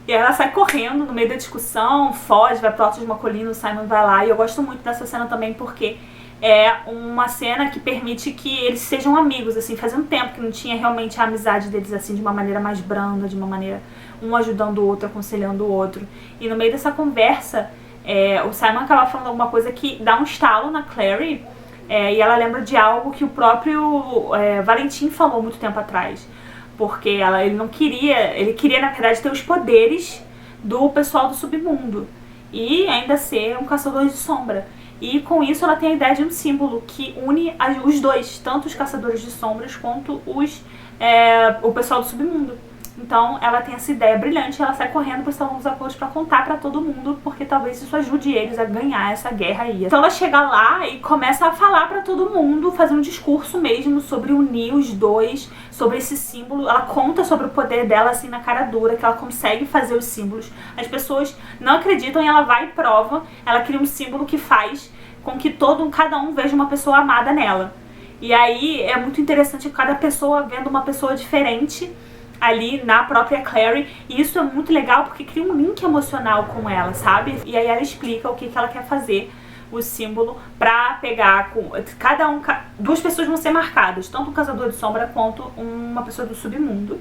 E aí ela sai correndo no meio da discussão, foge, vai pro alto de uma colina, o Simon vai lá. E eu gosto muito dessa cena também porque é uma cena que permite que eles sejam amigos, assim, fazia um tempo que não tinha realmente a amizade deles, assim, de uma maneira mais branda, de uma maneira um ajudando o outro, aconselhando o outro. E no meio dessa conversa, o Simon acaba falando alguma coisa que dá um estalo na Clary, e ela lembra de algo que o próprio Valentim falou muito tempo atrás. Porque ele não queria, ele queria na verdade ter os poderes do pessoal do submundo e ainda ser um caçador de sombra. E com isso ela tem a ideia de um símbolo que une os dois, tanto os caçadores de sombras quanto o pessoal do submundo. Então ela tem essa ideia brilhante, ela sai correndo para os salão dos acordos para contar para todo mundo, porque talvez isso ajude eles a ganhar essa guerra aí. Então ela chega lá e começa a falar para todo mundo, fazer um discurso mesmo sobre unir os dois, sobre esse símbolo. Ela conta sobre o poder dela assim na cara dura, que ela consegue fazer os símbolos. As pessoas não acreditam e ela vai e prova. Ela cria um símbolo que faz com que cada um veja uma pessoa amada nela. E aí é muito interessante cada pessoa vendo uma pessoa diferente ali na própria Clary, e isso é muito legal porque cria um link emocional com ela, sabe? E aí ela explica o que ela quer fazer, o símbolo, pra pegar com duas pessoas vão ser marcadas, tanto um caçador de sombra quanto uma pessoa do submundo.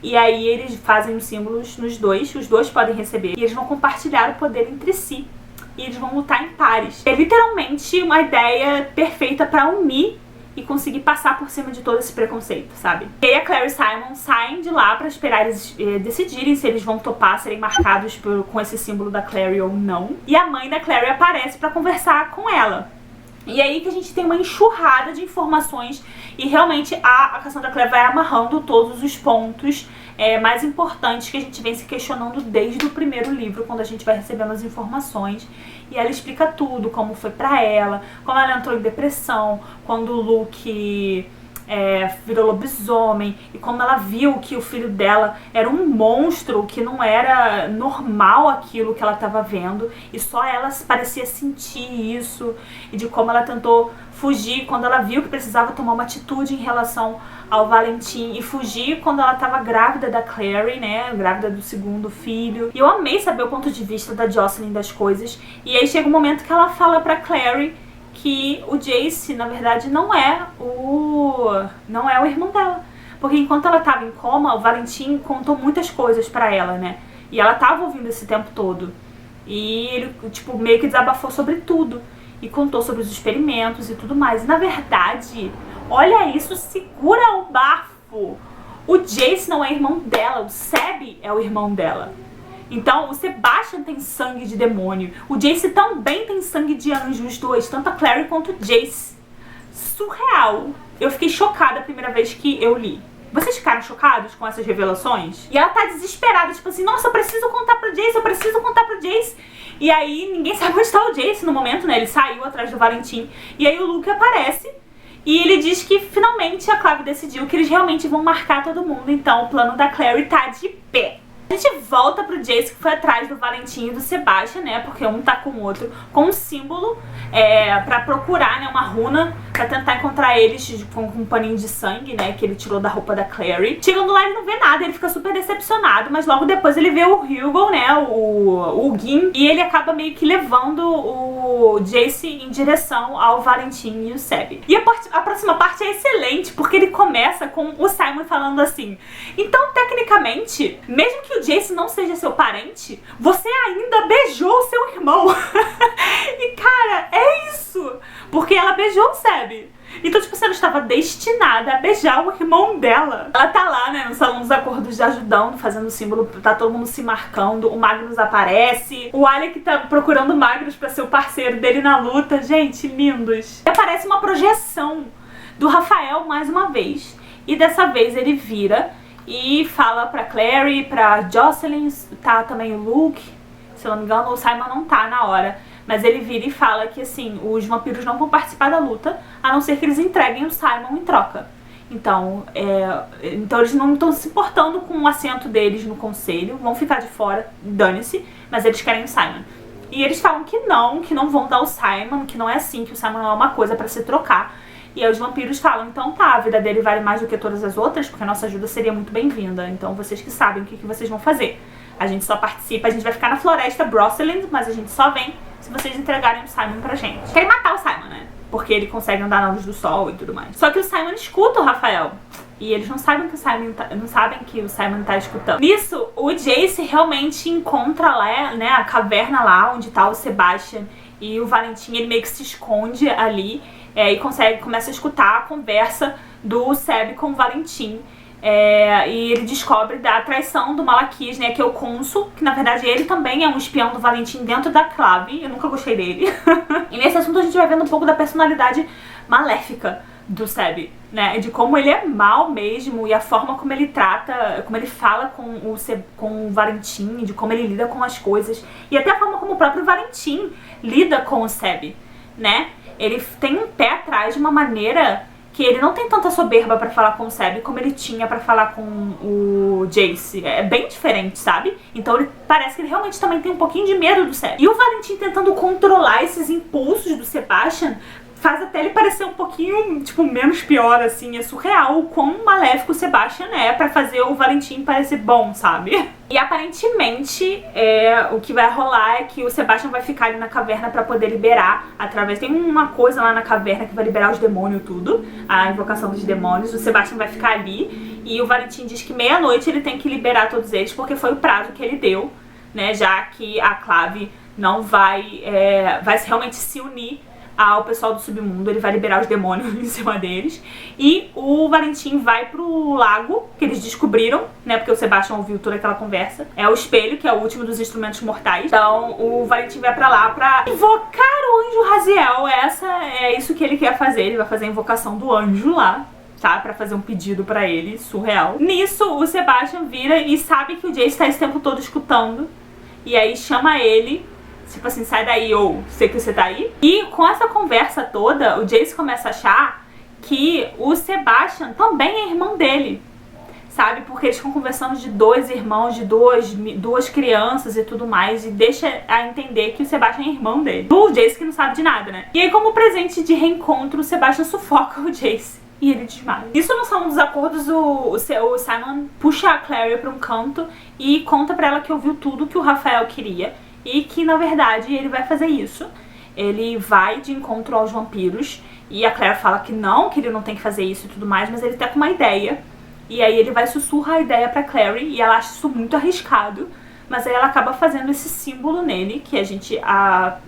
E aí eles fazem os símbolos nos dois, os dois podem receber, e eles vão compartilhar o poder entre si, e eles vão lutar em pares. É literalmente uma ideia perfeita pra unir e conseguir passar por cima de todo esse preconceito, sabe? E aí a Clary e Simon saem de lá pra esperar eles decidirem se eles vão topar serem marcados com esse símbolo da Clary ou não. E a mãe da Clary aparece pra conversar com ela. E aí que a gente tem uma enxurrada de informações e realmente a Cassandra Clare vai amarrando todos os pontos mais importantes que a gente vem se questionando desde o primeiro livro, quando a gente vai recebendo as informações. E ela explica tudo, como foi pra ela, como ela entrou em depressão, quando o Luke virou lobisomem, e como ela viu que o filho dela era um monstro, que não era normal aquilo que ela estava vendo, e só ela parecia sentir isso, e de como ela tentou fugir quando ela viu que precisava tomar uma atitude em relação ao Valentim, e fugir quando ela estava grávida da Clary, né, grávida do segundo filho. E eu amei saber o ponto de vista da Jocelyn das coisas. E aí chega um momento que ela fala pra Clary que o Jace, na verdade, não é o irmão dela. Porque enquanto ela tava em coma, o Valentim contou muitas coisas pra ela, né? E ela tava ouvindo esse tempo todo. E ele, tipo, meio que desabafou sobre tudo. E contou sobre os experimentos e tudo mais. E, na verdade, olha isso, segura o bafo. O Jace não é irmão dela, o Seb é o irmão dela. Então, o Sebastian tem sangue de demônio. O Jace também tem sangue de anjo, os dois, tanto a Clary quanto o Jace. Surreal. Eu fiquei chocada a primeira vez que eu li. Vocês ficaram chocados com essas revelações? E ela tá desesperada, tipo assim, nossa, eu preciso contar pro Jace, eu preciso contar pro Jace. E aí, ninguém sabe onde tá o Jace no momento, né? Ele saiu atrás do Valentim. E aí o Luke aparece e ele diz que finalmente a Clave decidiu que eles realmente vão marcar todo mundo. Então, o plano da Clary tá de pé. A gente volta pro Jace, que foi atrás do Valentim e do Sebastian, né? Porque um tá com o outro, com um símbolo pra procurar, né, uma runa pra tentar encontrar eles com um paninho de sangue, né, que ele tirou da roupa da Clary. Chegando lá ele não vê nada, ele fica super decepcionado, mas logo depois ele vê o Hugo, né, o Gin, e ele acaba meio que levando o Jace em direção ao Valentim e o Seb. E a próxima parte é excelente, porque ele começa com o Simon falando assim: então, tecnicamente, mesmo que o Jace não seja seu parente, você ainda beijou o seu irmão. E cara, é isso! Porque ela beijou o Seb. Então, tipo, ela estava destinada a beijar o irmão dela. Ela tá lá, né, no Salão dos Acordos, ajudando, fazendo o símbolo, tá todo mundo se marcando. O Magnus aparece. O Alec tá procurando o Magnus pra ser o parceiro dele na luta. Gente, lindos. E aparece uma projeção do Rafael mais uma vez. E dessa vez ele vira e fala pra Clary, pra Jocelyn, tá também o Luke. Se eu não me engano, o Simon não tá na hora. Mas ele vira e fala que, assim, os vampiros não vão participar da luta, a não ser que eles entreguem o Simon em troca. Então eles não estão se importando com o assento deles no conselho, vão ficar de fora, dane-se, mas eles querem o Simon. E eles falam que não vão dar o Simon, que não é assim, que o Simon não é uma coisa pra se trocar. E aí os vampiros falam: então tá, a vida dele vale mais do que todas as outras, porque a nossa ajuda seria muito bem-vinda. Então vocês que sabem o que vocês vão fazer. A gente só participa, a gente vai ficar na floresta Brocelind, mas a gente só vem se vocês entregarem o Simon pra gente. Querem matar o Simon, né? Porque ele consegue andar na luz do sol e tudo mais. Só que o Simon escuta o Rafael. E eles não sabem que o Simon tá escutando. Nisso, o Jace realmente encontra lá, né, a caverna lá onde tá o Sebastian e o Valentim. Ele meio que se esconde ali e começa a escutar a conversa do Seb com o Valentim. E ele descobre da traição do Malaquis, né, que é o cônsul, que na verdade ele também é um espião do Valentim dentro da Clave. Eu nunca gostei dele. E nesse assunto a gente vai vendo um pouco da personalidade maléfica do Seb, né, de como ele é mal mesmo, e a forma como ele trata, como ele fala com o Valentim, de como ele lida com as coisas, e até a forma como o próprio Valentim lida com o Seb, né. Ele tem um pé atrás de uma maneira que ele não tem tanta soberba pra falar com o Seb como ele tinha pra falar com o Jace. É bem diferente, sabe? Então parece que ele realmente também tem um pouquinho de medo do Seb. E o Valentim tentando controlar esses impulsos do Sebastian faz até ele parecer um pouquinho, tipo, menos pior, assim. É surreal o quão maléfico o Sebastian é pra fazer o Valentim parecer bom, sabe? E aparentemente, o que vai rolar é que o Sebastian vai ficar ali na caverna pra poder liberar através... Tem uma coisa lá na caverna que vai liberar os demônios tudo, a invocação dos demônios. O Sebastian vai ficar ali e o Valentim diz que meia-noite ele tem que liberar todos eles, porque foi o prazo que ele deu, né? Já que a Clave não vai realmente se unir ao pessoal do submundo. Ele vai liberar os demônios em cima deles. E o Valentim vai pro lago que eles descobriram, né, porque o Sebastian ouviu toda aquela conversa. É o espelho, que é o último dos instrumentos mortais. Então o Valentim vai pra lá pra invocar o anjo Raziel. É isso que ele quer fazer. Ele vai fazer a invocação do anjo lá, tá? Pra fazer um pedido pra ele, surreal. Nisso, o Sebastian vira e sabe que o Jace tá esse tempo todo escutando. E aí chama ele, tipo assim, sai daí, ou sei que você tá aí. E com essa conversa toda, o Jace começa a achar que o Sebastian também é irmão dele, sabe? Porque eles ficam conversando de dois irmãos, de duas crianças e tudo mais, e deixa a entender que o Sebastian é irmão dele. O Jace que não sabe de nada, né? E aí, como presente de reencontro, o Sebastian sufoca o Jace e ele desmaia. Isso no Salão dos Acordos, o Simon puxa a Clary pra um canto e conta pra ela que ouviu tudo que o Rafael queria e que, na verdade, ele vai fazer isso. Ele vai de encontro aos vampiros e a Clary fala que ele não tem que fazer isso e tudo mais, mas ele tá com uma ideia. E aí ele vai sussurrar a ideia pra Clary e ela acha isso muito arriscado, mas aí ela acaba fazendo esse símbolo nele, que a gente,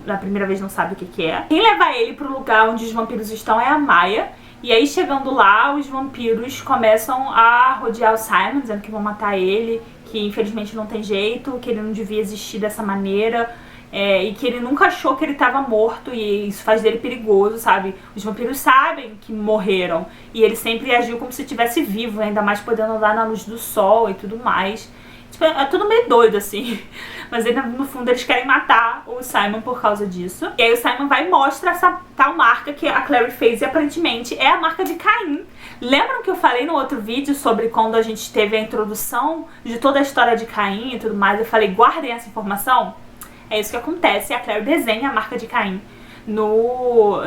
na primeira vez, não sabe o que é. Quem leva ele pro lugar onde os vampiros estão é a Maya. E aí, chegando lá, os vampiros começam a rodear o Simon, dizendo que vão matar ele, que infelizmente não tem jeito, que ele não devia existir dessa maneira, e que ele nunca achou que ele estava morto, e isso faz dele perigoso, sabe? Os vampiros sabem que morreram, e ele sempre agiu como se estivesse vivo, ainda mais podendo andar na luz do sol e tudo mais. Tipo, é tudo meio doido, assim. Mas no fundo eles querem matar o Simon por causa disso. E aí o Simon vai e mostra essa tal marca que a Clary fez, e aparentemente é a marca de Caim. Lembram que eu falei no outro vídeo sobre quando a gente teve a introdução de toda a história de Caim e tudo mais? Eu falei, guardem essa informação. É isso que acontece, a Clary desenha a marca de Caim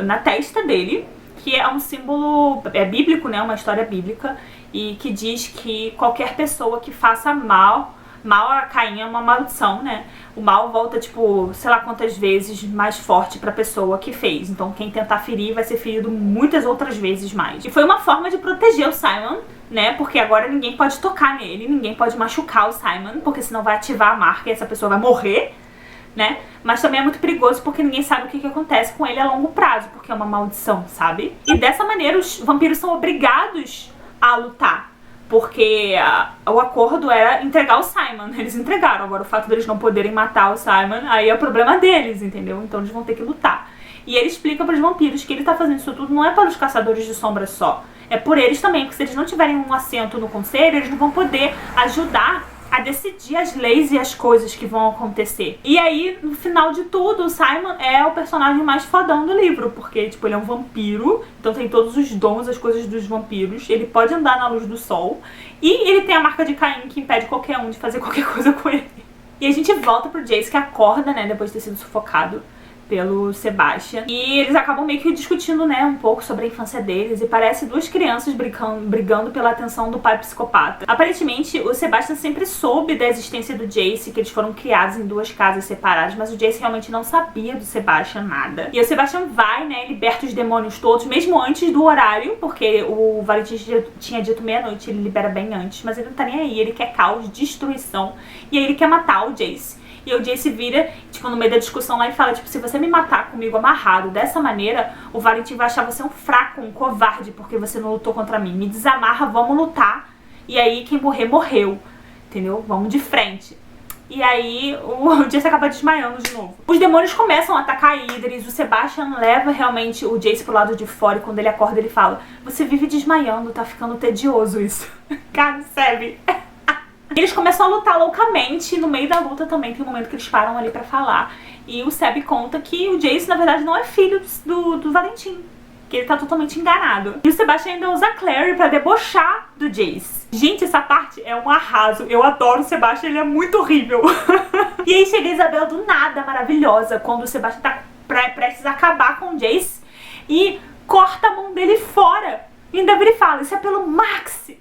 na testa dele. que é um símbolo bíblico, né, uma história bíblica, e que diz que qualquer pessoa que faça mal a Caim é uma maldição, né? O mal volta, tipo, sei lá quantas vezes mais forte pra pessoa que fez. Então quem tentar ferir vai ser ferido muitas outras vezes mais. E foi uma forma de proteger o Simon, né? Porque agora ninguém pode tocar nele, ninguém pode machucar o Simon, porque senão vai ativar a marca e essa pessoa vai morrer, né? Mas também é muito perigoso porque ninguém sabe o que acontece com ele a longo prazo, porque é uma maldição, sabe? E dessa maneira os vampiros são obrigados a lutar, porque o acordo era entregar o Simon. Eles entregaram. Agora o fato deles não poderem matar o Simon, aí é o problema deles, entendeu? Então eles vão ter que lutar. E ele explica para os vampiros que ele tá fazendo isso tudo não é para os caçadores de sombras só, é por eles também, porque se eles não tiverem um assento no conselho, eles não vão poder ajudar a decidir as leis e as coisas que vão acontecer. E aí, no final de tudo, o Simon é o personagem mais fodão do livro, porque, tipo, ele é um vampiro, então tem todos os dons, as coisas dos vampiros, ele pode andar na luz do sol, e ele tem a marca de Caim que impede qualquer um de fazer qualquer coisa com ele. E a gente volta pro Jace, que acorda, né, depois de ter sido sufocado pelo Sebastian. E eles acabam meio que discutindo, né, um pouco sobre a infância deles. E parece duas crianças brigando pela atenção do pai psicopata. Aparentemente, o Sebastian sempre soube da existência do Jace, que eles foram criados em duas casas separadas. Mas o Jace realmente não sabia do Sebastian nada. E o Sebastian vai, né, liberta os demônios todos, mesmo antes do horário. Porque o Valentim tinha dito meia-noite, ele libera bem antes. Mas ele não tá nem aí, ele quer caos, destruição. E aí ele quer matar o Jace. E o Jace vira, tipo, no meio da discussão lá e fala, tipo, se você me matar comigo amarrado dessa maneira, o Valentim vai achar você um fraco, um covarde, porque você não lutou contra mim. Me desamarra, vamos lutar. E aí, quem morrer, morreu. Entendeu? Vamos de frente. E aí, o Jace acaba desmaiando de novo. Os demônios começam a atacar a Idris, o Sebastian leva realmente o Jace pro lado de fora e quando ele acorda ele fala, você vive desmaiando, tá ficando tedioso isso. Cara, sério. Eles começam a lutar loucamente, e no meio da luta também tem um momento que eles param ali pra falar. E o Seb conta que o Jace, na verdade, não é filho do Valentim, que ele tá totalmente enganado. E o Sebastian ainda usa a Clary pra debochar do Jace. Gente, essa parte é um arraso. Eu adoro o Sebastian, ele é muito horrível. E aí chega a Isabel do nada, maravilhosa, quando o Sebastian tá prestes a acabar com o Jace e corta a mão dele fora. E ainda vira e fala, isso é pelo Max.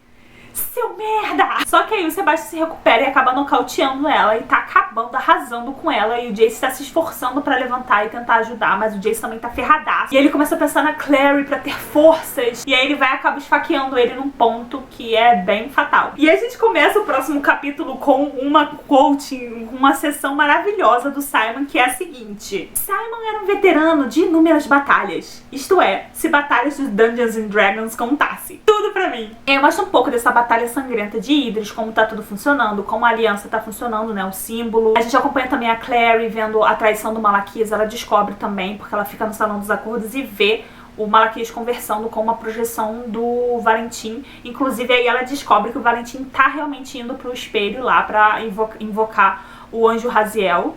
Seu merda! Só que aí o Sebastian se recupera e acaba nocauteando ela e tá acabando, arrasando com ela. E o Jace tá se esforçando pra levantar e tentar ajudar, mas o Jace também tá ferradaço. E ele começa a pensar na Clary pra ter forças. E aí ele vai e acaba esfaqueando ele num ponto que é bem fatal. E a gente começa o próximo capítulo com uma coaching, uma sessão maravilhosa do Simon, que é a seguinte. Simon era um veterano de inúmeras batalhas. Isto é, se batalhas de Dungeons and Dragons contasse. Tudo pra mim. E aí mostra um pouco dessa batalha sangrenta de Idris, como tá tudo funcionando, como a aliança tá funcionando, né, o símbolo. A gente acompanha também a Clary vendo a traição do Malaquias, ela descobre também, porque ela fica no Salão dos Acordos e vê o Malaquias conversando com uma projeção do Valentim. Inclusive aí ela descobre que o Valentim tá realmente indo pro espelho lá pra invocar o anjo Raziel.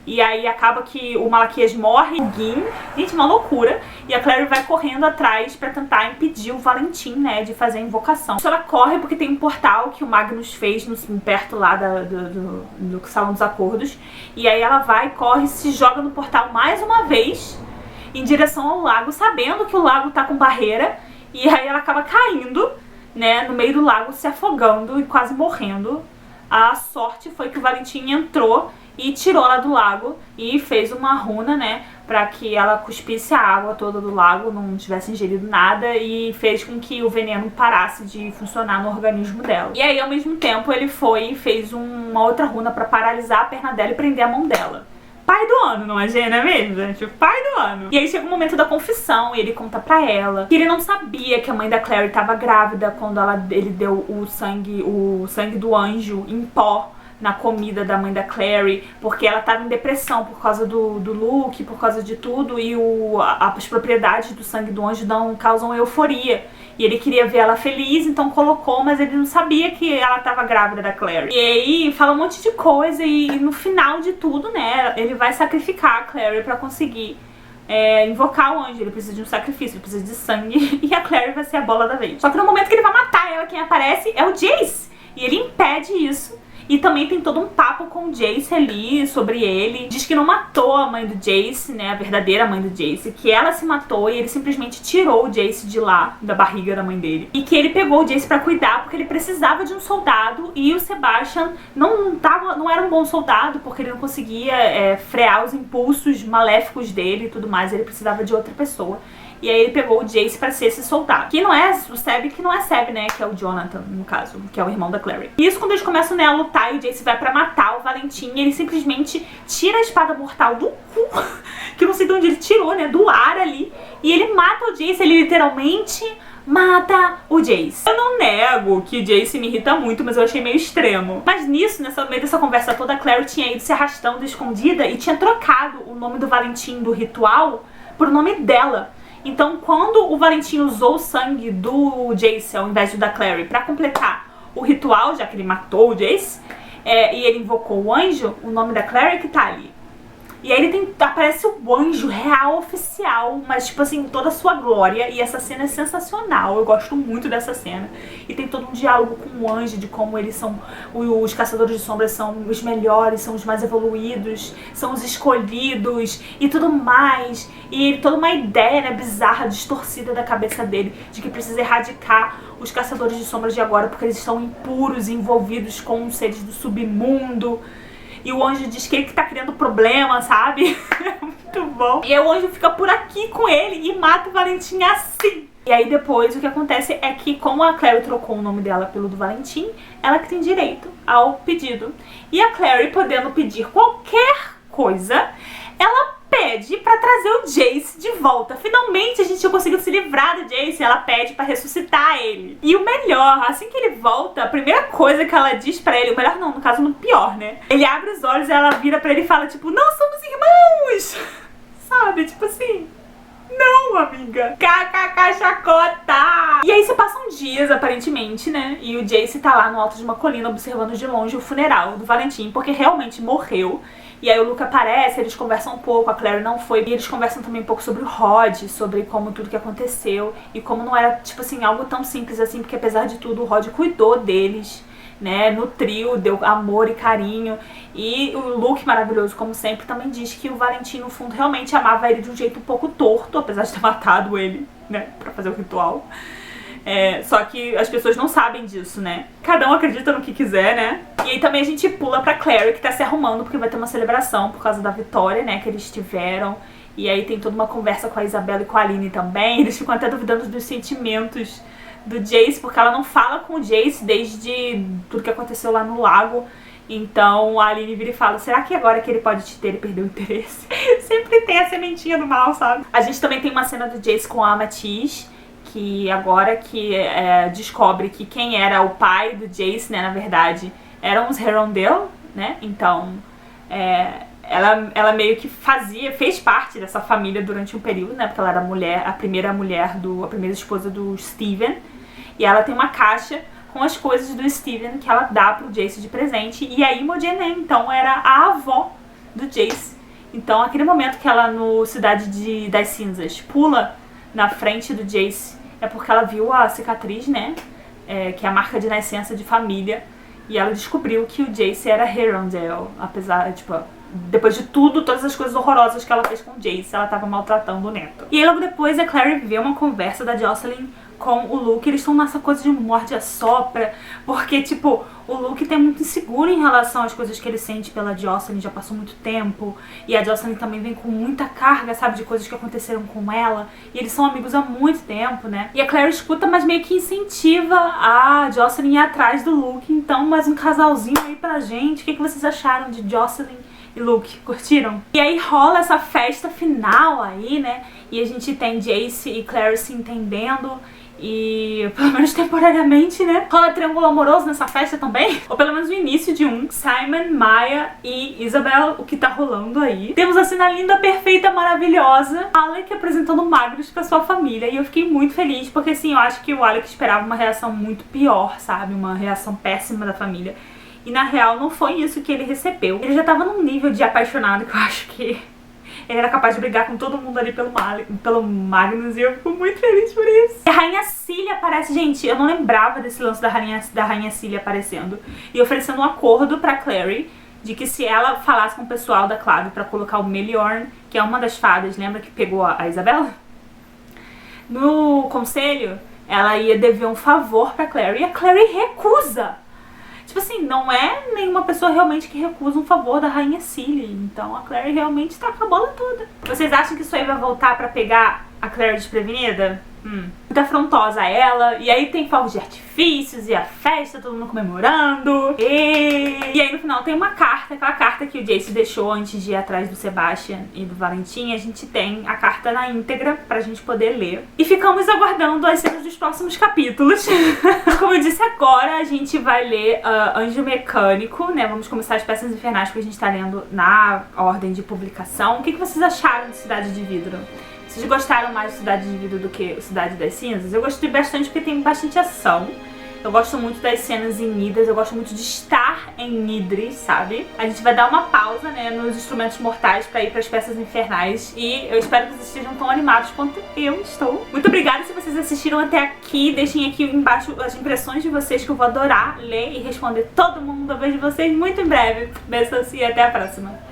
E aí acaba que o Malaquias morre, gente, uma loucura. E a Clary vai correndo atrás pra tentar impedir o Valentim, né, de fazer a invocação. Ela corre porque tem um portal que o Magnus fez perto lá do Salão dos Acordos. E aí ela vai, corre, se joga no portal mais uma vez em direção ao lago, sabendo que o lago tá com barreira. E aí ela acaba caindo, né, no meio do lago, se afogando e quase morrendo. A sorte foi que o Valentim entrou e tirou ela do lago e fez uma runa, né, pra que ela cuspisse a água toda do lago, não tivesse ingerido nada, e fez com que o veneno parasse de funcionar no organismo dela. E aí, ao mesmo tempo, ele foi e fez uma outra runa pra paralisar a perna dela e prender a mão dela. Pai do ano, não é mesmo, gente? Pai do ano. E aí chega o momento da confissão e ele conta pra ela que ele não sabia que a mãe da Clary tava grávida quando ele deu o sangue do anjo em pó na comida da mãe da Clary, porque ela tava em depressão por causa do Luke, por causa de tudo, e as propriedades do sangue do anjo causam euforia. E ele queria ver ela feliz, então colocou, mas ele não sabia que ela tava grávida da Clary. E aí fala um monte de coisa e no final de tudo, né, ele vai sacrificar a Clary pra conseguir invocar o anjo. Ele precisa de um sacrifício, ele precisa de sangue e a Clary vai ser a bola da vez. Só que no momento que ele vai matar ela, quem aparece é o Jace. E ele impede isso. E também tem todo um papo com o Jace ali sobre ele. Diz que não matou a mãe do Jace, né, a verdadeira mãe do Jace, que ela se matou e ele simplesmente tirou o Jace de lá, da barriga da mãe dele. E que ele pegou o Jace pra cuidar porque ele precisava de um soldado e o Sebastian não era um bom soldado porque ele não conseguia frear os impulsos maléficos dele e tudo mais. Ele precisava de outra pessoa. E aí ele pegou o Jace pra ser esse soldado. Que não é o Seb, que não é Seb, né? Que é o Jonathan, no caso, que é o irmão da Clary. E isso quando eles começam, né, a lutar e o Jace vai pra matar o Valentim, ele simplesmente tira a espada mortal do cu, que eu não sei de onde ele tirou, né? Do ar ali. E ele mata o Jace, ele literalmente mata o Jace. Eu não nego que o Jace me irrita muito, mas eu achei meio extremo. Mas nisso, no meio dessa conversa toda, a Clary tinha ido se arrastando escondida e tinha trocado o nome do Valentim do ritual pro nome dela. Então, quando o Valentim usou o sangue do Jace ao invés do da Clary pra completar o ritual, já que ele matou o Jace, e ele invocou o anjo, o nome da Clary que tá ali. E aí aparece o anjo real oficial, mas tipo assim, toda a sua glória. E essa cena é sensacional, eu gosto muito dessa cena. E tem todo um diálogo com o anjo, de como eles são, os caçadores de sombras são os melhores, são os mais evoluídos, são os escolhidos e tudo mais. E toda uma ideia, né, bizarra, distorcida da cabeça dele, de que precisa erradicar os caçadores de sombras de agora, porque eles estão impuros e envolvidos com os seres do submundo. E o anjo diz que ele que tá criando problema, sabe? Muito bom. E aí o anjo fica por aqui com ele e mata o Valentim assim. E aí depois o que acontece é que, como a Clary trocou o nome dela pelo do Valentim, ela que tem direito ao pedido. E a Clary, podendo pedir qualquer coisa, ela pede pra trazer o Jace de volta. Finalmente a gente tinha conseguido se livrar do Jace. Ela pede pra ressuscitar ele. E o melhor, assim que ele volta, a primeira coisa que ela diz pra ele, o melhor não, no caso no pior, né? Ele abre os olhos e ela vira pra ele e fala tipo, não somos irmãos! Sabe, tipo assim... Não, amiga. KKK chacota. E aí se passam dias, aparentemente, né? E o Jace tá lá no alto de uma colina observando de longe o funeral do Valentim, porque realmente morreu. E aí o Luke aparece, eles conversam um pouco, a Clary não foi. E eles conversam também um pouco sobre o Rod, sobre como tudo que aconteceu. E como não era, tipo assim, algo tão simples assim, porque apesar de tudo o Rod cuidou deles, né, nutriu, deu amor e carinho. E o Luke, maravilhoso como sempre, também diz que o Valentim no fundo realmente amava ele de um jeito um pouco torto, apesar de ter matado ele, né, pra fazer o ritual. Só que as pessoas não sabem disso, né? Cada um acredita no que quiser, né? E aí também a gente pula pra Clary, que tá se arrumando porque vai ter uma celebração por causa da vitória, né, que eles tiveram. E aí tem toda uma conversa com a Isabela e com a Aline também. Eles ficam até duvidando dos sentimentos do Jace, porque ela não fala com o Jace desde tudo que aconteceu lá no lago. Então a Aline vira e fala, será que agora que ele pode te ter, ele perdeu o interesse? Sempre tem a sementinha do mal, sabe? A gente também tem uma cena do Jace com a Amatisse, que agora que descobre que quem era o pai do Jace, né, na verdade, eram os Herondale, né? Então ela meio que fez parte dessa família durante um período, né? Porque ela era a primeira esposa do Steven. E ela tem uma caixa com as coisas do Steven que ela dá pro Jace de presente. E a Imogen, então, era a avó do Jace. Então, aquele momento que ela, no Cidade das Cinzas, pula na frente do Jace, é porque ela viu a cicatriz, né? Que é a marca de nascença de família. E ela descobriu que o Jace era Herondale. Apesar, tipo, depois de tudo, todas as coisas horrorosas que ela fez com o Jace, ela tava maltratando o neto. E aí logo depois a Clary vê uma conversa da Jocelyn com o Luke. Eles estão nessa coisa de morde a sopra, porque, tipo, o Luke tá muito inseguro em relação às coisas que ele sente pela Jocelyn, já passou muito tempo, e a Jocelyn também vem com muita carga, sabe, de coisas que aconteceram com ela, e eles são amigos há muito tempo, né? E a Clary escuta, mas meio que incentiva a Jocelyn a ir atrás do Luke. Então, mais um casalzinho aí pra gente. O que vocês acharam de Jocelyn e Luke? Curtiram? E aí rola essa festa final aí, né? E a gente tem Jace e Clary se entendendo. E, pelo menos temporariamente, né? Rola triângulo amoroso nessa festa também. Ou pelo menos o início de um. Simon, Maya e Isabel, o que tá rolando aí. Temos a cena linda, perfeita, maravilhosa. Alec apresentando Magnus pra sua família. E eu fiquei muito feliz, porque assim, eu acho que o Alec esperava uma reação muito pior, sabe? Uma reação péssima da família. E na real não foi isso que ele recebeu. Ele já tava num nível de apaixonado que eu acho que Ele era capaz de brigar com todo mundo ali pelo Magnus e eu fico muito feliz por isso. E a Rainha Cilia aparece, gente, eu não lembrava desse lance da Rainha Cilia aparecendo. E oferecendo um acordo pra Clary de que se ela falasse com o pessoal da Clave pra colocar o Meliorn, que é uma das fadas, lembra que pegou a Isabela? No conselho, ela ia dever um favor pra Clary e a Clary recusa. Tipo assim, não é nenhuma pessoa realmente que recusa um favor da Rainha Cilia. Então a Clary realmente tá com a bola toda. Vocês acham que isso aí vai voltar pra pegar a Clary desprevenida? Muito afrontosa ela. E aí tem fogos de artifícios e a festa, todo mundo comemorando. E aí no final tem uma carta, aquela carta que o Jace deixou antes de ir atrás do Sebastian e do Valentim. A gente tem a carta na íntegra pra gente poder ler. E ficamos aguardando as cenas dos próximos capítulos. Como eu disse agora, a gente vai ler Anjo Mecânico, né? Vamos começar as Peças Infernais que a gente tá lendo na ordem de publicação. O que vocês acharam de Cidade de Vidro? Vocês gostaram mais de Cidade de Vidro do que Cidade das Cinzas? Eu gostei bastante porque tem bastante ação. Eu gosto muito das cenas em Nidras, eu gosto muito de estar em Nidris, sabe? A gente vai dar uma pausa, né, nos Instrumentos Mortais pra ir pras Peças Infernais. E eu espero que vocês estejam tão animados quanto eu estou. Muito obrigada se vocês assistiram até aqui. Deixem aqui embaixo as impressões de vocês, que eu vou adorar ler e responder todo mundo. Eu vejo vocês muito em breve. Beijos e até a próxima.